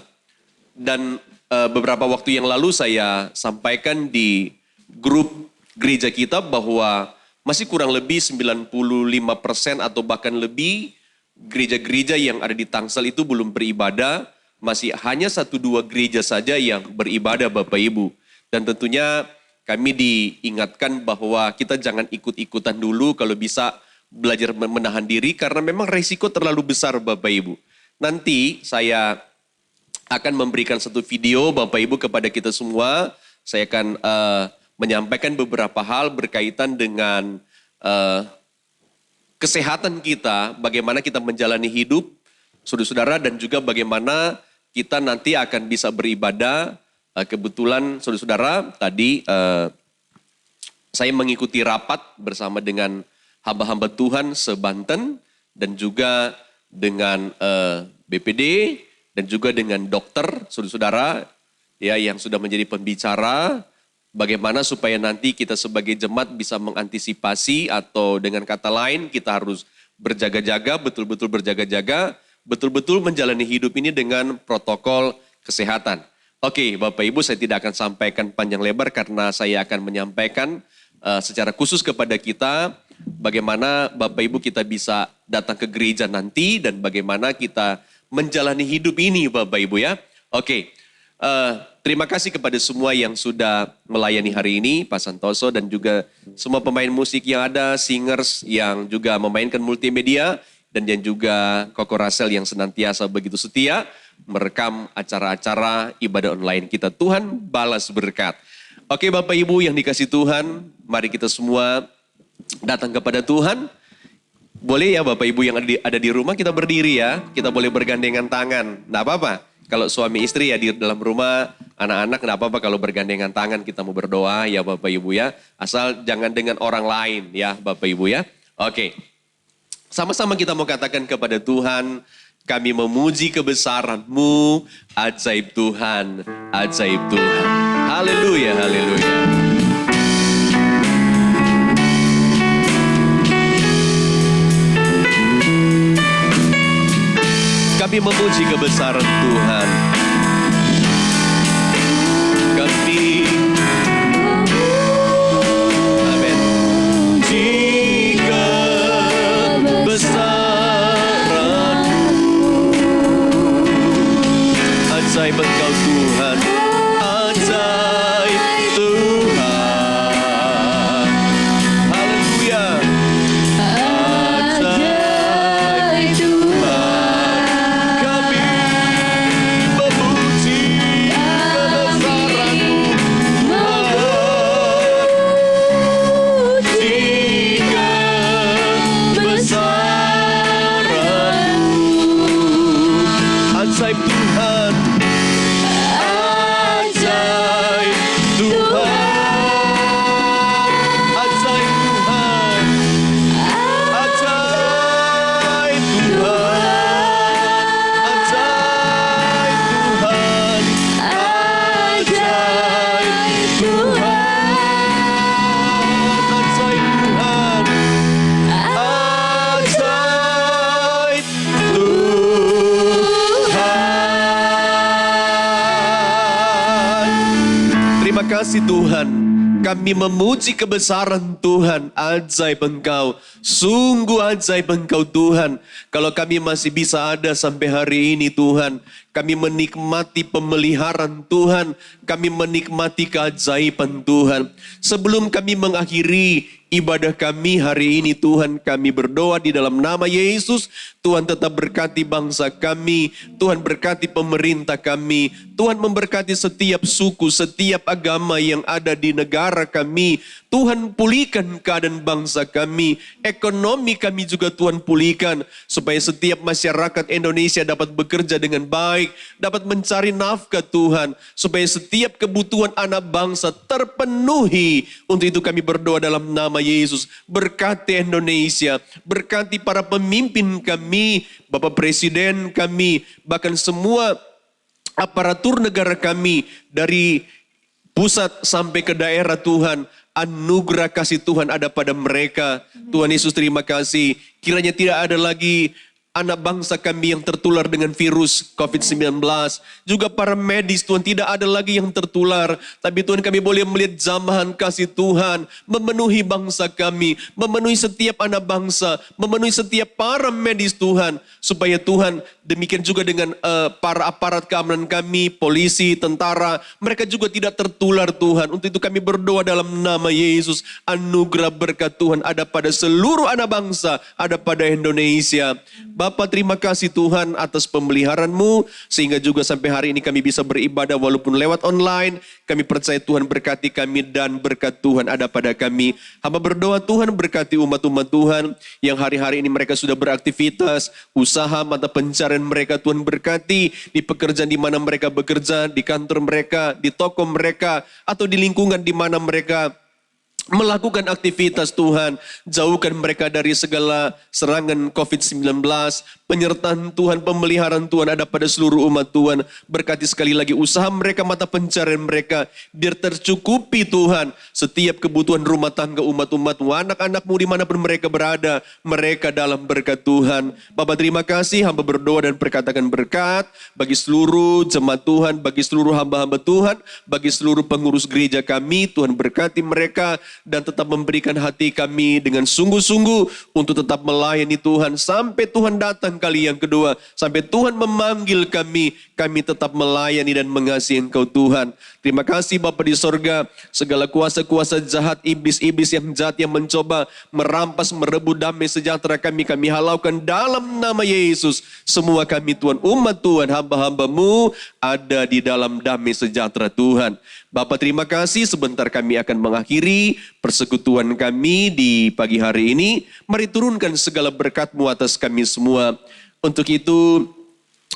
dan beberapa waktu yang lalu saya sampaikan di grup gereja kita bahwa masih kurang lebih 95% atau bahkan lebih gereja-gereja yang ada di Tangsel itu belum beribadah. Masih hanya 1-2 gereja saja yang beribadah Bapak Ibu. Dan tentunya kami diingatkan bahwa kita jangan ikut-ikutan dulu, kalau bisa belajar menahan diri karena memang resiko terlalu besar Bapak Ibu. Nanti saya akan memberikan satu video Bapak Ibu kepada kita semua. Saya akan menyampaikan beberapa hal berkaitan dengan kesehatan kita, bagaimana kita menjalani hidup, saudara-saudara, dan juga bagaimana kita nanti akan bisa beribadah. Kebetulan saudara-saudara, tadi saya mengikuti rapat bersama dengan hamba-hamba Tuhan se-Banten dan juga dengan BPD dan juga dengan dokter, saudara-saudara, ya, yang sudah menjadi pembicara bagaimana supaya nanti kita sebagai jemaat bisa mengantisipasi, atau dengan kata lain kita harus berjaga-jaga, betul-betul berjaga-jaga, betul-betul menjalani hidup ini dengan protokol kesehatan. Oke, Bapak Ibu, saya tidak akan sampaikan panjang lebar karena saya akan menyampaikan secara khusus kepada kita bagaimana Bapak Ibu kita bisa datang ke gereja nanti dan bagaimana kita menjalani hidup ini Bapak Ibu ya. Oke, terima kasih kepada semua yang sudah melayani hari ini, Pak Santoso dan juga semua pemain musik yang ada, singers yang juga memainkan multimedia, dan yang juga Koko Rasel yang senantiasa begitu setia merekam acara-acara ibadah online kita. Tuhan balas berkat. Oke Bapak Ibu yang dikasih Tuhan, mari kita semua datang kepada Tuhan. Boleh ya Bapak Ibu yang ada di rumah, kita berdiri ya. Kita boleh bergandengan tangan, enggak apa-apa. Kalau suami istri ya di dalam rumah, anak-anak enggak apa-apa kalau bergandengan tangan kita mau berdoa ya Bapak Ibu ya. Asal jangan dengan orang lain ya Bapak Ibu ya. Oke. Sama-sama kita mau katakan kepada Tuhan, kami memuji kebesaran-Mu, ajaib Tuhan, ajaib Tuhan. Haleluya, haleluya. Kami memuji kebesaran Tuhan. Kami amin. Jika kebesaran-Mu, ajaib Engkau Tuhan, ajaib Tuhan. Haleluya. Ajaib Tuhan. Kami memuji kebesaran-Mu. Jika kebesaran-Mu, ajaib Tuhan, ajaib Tuhan, ajaib Tuhan, ajaib Tuhan, ajaib Tuhan, ajaib Tuhan, ajaib Tuhan, ajaib Tuhan. Terima kasih Tuhan, kami memuji kebesaran Tuhan, ajaib Engkau, sungguh ajaib Engkau Tuhan. Kalau kami masih bisa ada sampai hari ini Tuhan, kami menikmati pemeliharaan Tuhan, kami menikmati keajaiban Tuhan. Sebelum kami mengakhiri ibadah kami hari ini Tuhan, kami berdoa di dalam nama Yesus, Tuhan tetap berkati bangsa kami, Tuhan berkati pemerintah kami, Tuhan memberkati setiap suku, setiap agama yang ada di negara kami. Tuhan pulihkan keadaan bangsa kami, ekonomi kami juga Tuhan pulihkan, supaya setiap masyarakat Indonesia dapat bekerja dengan baik, dapat mencari nafkah Tuhan, supaya setiap kebutuhan anak bangsa terpenuhi. Untuk itu kami berdoa dalam nama Yesus, berkati Indonesia, berkati para pemimpin kami, Bapak Presiden kami, bahkan semua aparatur negara kami, dari pusat sampai ke daerah Tuhan. Anugerah kasih Tuhan ada pada mereka. Tuhan Yesus terima kasih. Kiranya tidak ada lagi anak bangsa kami yang tertular dengan virus COVID-19. Juga para medis Tuhan, tidak ada lagi yang tertular. Tapi Tuhan, kami boleh melihat jamahan kasih Tuhan memenuhi bangsa kami, memenuhi setiap anak bangsa, memenuhi setiap para medis Tuhan. Supaya Tuhan, demikian juga dengan para aparat keamanan kami, polisi, tentara, mereka juga tidak tertular Tuhan. Untuk itu kami berdoa dalam nama Yesus, anugerah berkat Tuhan ada pada seluruh anak bangsa, ada pada Indonesia. Bapa, terima kasih Tuhan atas pemeliharaan-Mu, sehingga juga sampai hari ini kami bisa beribadah walaupun lewat online. Kami percaya Tuhan berkati kami dan berkat Tuhan ada pada kami. Hamba berdoa Tuhan berkati umat-umat Tuhan yang hari-hari ini mereka sudah beraktivitas, usaha, mata pencarian mereka Tuhan berkati, di pekerjaan di mana mereka bekerja, di kantor mereka, di toko mereka, atau di lingkungan di mana mereka melakukan aktivitas Tuhan. Jauhkan mereka dari segala serangan COVID-19. Penyertaan Tuhan, pemeliharaan Tuhan ada pada seluruh umat Tuhan. Berkati sekali lagi usaha mereka, mata pencarian mereka. Biar tercukupi Tuhan setiap kebutuhan rumah tangga umat-umat, anak-anakmu dimanapun mereka berada. Mereka dalam berkat Tuhan. Bapak terima kasih, hamba berdoa dan perkatakan berkat bagi seluruh jemaat Tuhan, bagi seluruh hamba-hamba Tuhan, bagi seluruh pengurus gereja kami. Tuhan berkati mereka dan tetap memberikan hati kami dengan sungguh-sungguh untuk tetap melayani Tuhan sampai Tuhan datang kali yang kedua, sampai Tuhan memanggil kami tetap melayani dan mengasihi Engkau Tuhan. Terima kasih Bapa di sorga, segala kuasa-kuasa jahat, iblis-iblis yang jahat yang mencoba merampas, merebut damai sejahtera kami halaukan dalam nama Yesus. Semua kami Tuhan, umat Tuhan, hamba-hamba-Mu ada di dalam damai sejahtera Tuhan. Bapak terima kasih, sebentar kami akan mengakhiri persekutuan kami di pagi hari ini. Mari turunkan segala berkat-Mu atas kami semua. Untuk itu,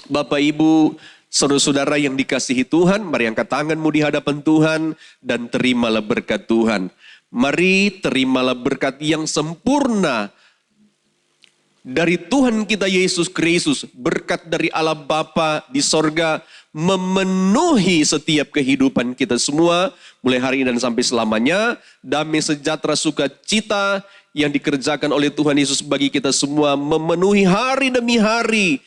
Bapak Ibu, saudara-saudara yang dikasihi Tuhan, mari angkat tangan-Mu di hadapan Tuhan dan terimalah berkat Tuhan. Mari terimalah berkat yang sempurna dari Tuhan kita Yesus Kristus, berkat dari Allah Bapa di sorga, memenuhi setiap kehidupan kita semua, mulai hari ini dan sampai selamanya. Damai sejahtera sukacita yang dikerjakan oleh Tuhan Yesus bagi kita semua, memenuhi hari demi hari,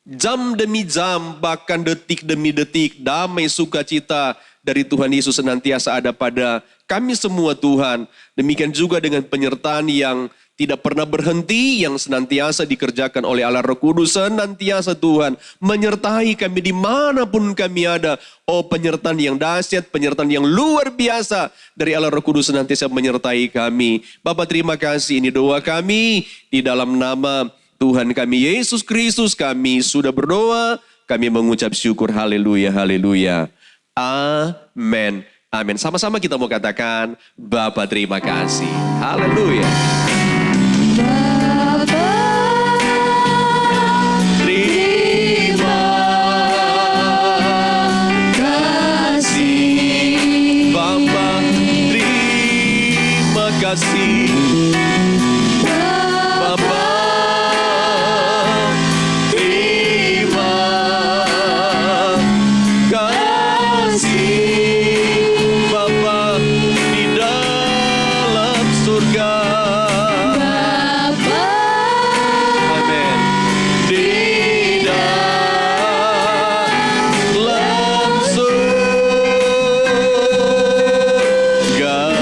jam demi jam, bahkan detik demi detik. Damai sukacita dari Tuhan Yesus senantiasa ada pada kami semua Tuhan. Demikian juga dengan penyertaan yang tidak pernah berhenti, yang senantiasa dikerjakan oleh Allah Roh Kudus, senantiasa Tuhan menyertai kami dimanapun kami ada. Oh, penyertaan yang dahsyat, penyertaan yang luar biasa dari Allah Roh Kudus senantiasa menyertai kami. Bapa terima kasih, ini doa kami di dalam nama Tuhan kami Yesus Kristus. Kami sudah berdoa, kami mengucap syukur, haleluya, haleluya. Amin. Amin. Sama-sama kita mau katakan, Bapa terima kasih. Haleluya. Terima kasih, Bapa terima kasih. Bapa terima kasih. Bapa di dalam surga. Amin. Di dalam surga.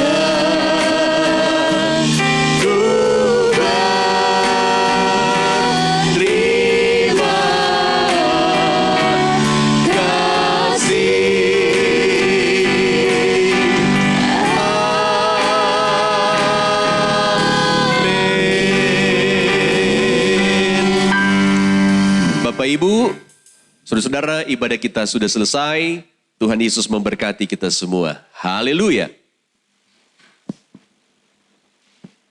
Tuhan terima kasih. Amin. Bapak Ibu, saudara-saudara, ibadah kita sudah selesai. Tuhan Yesus memberkati kita semua. Haleluya.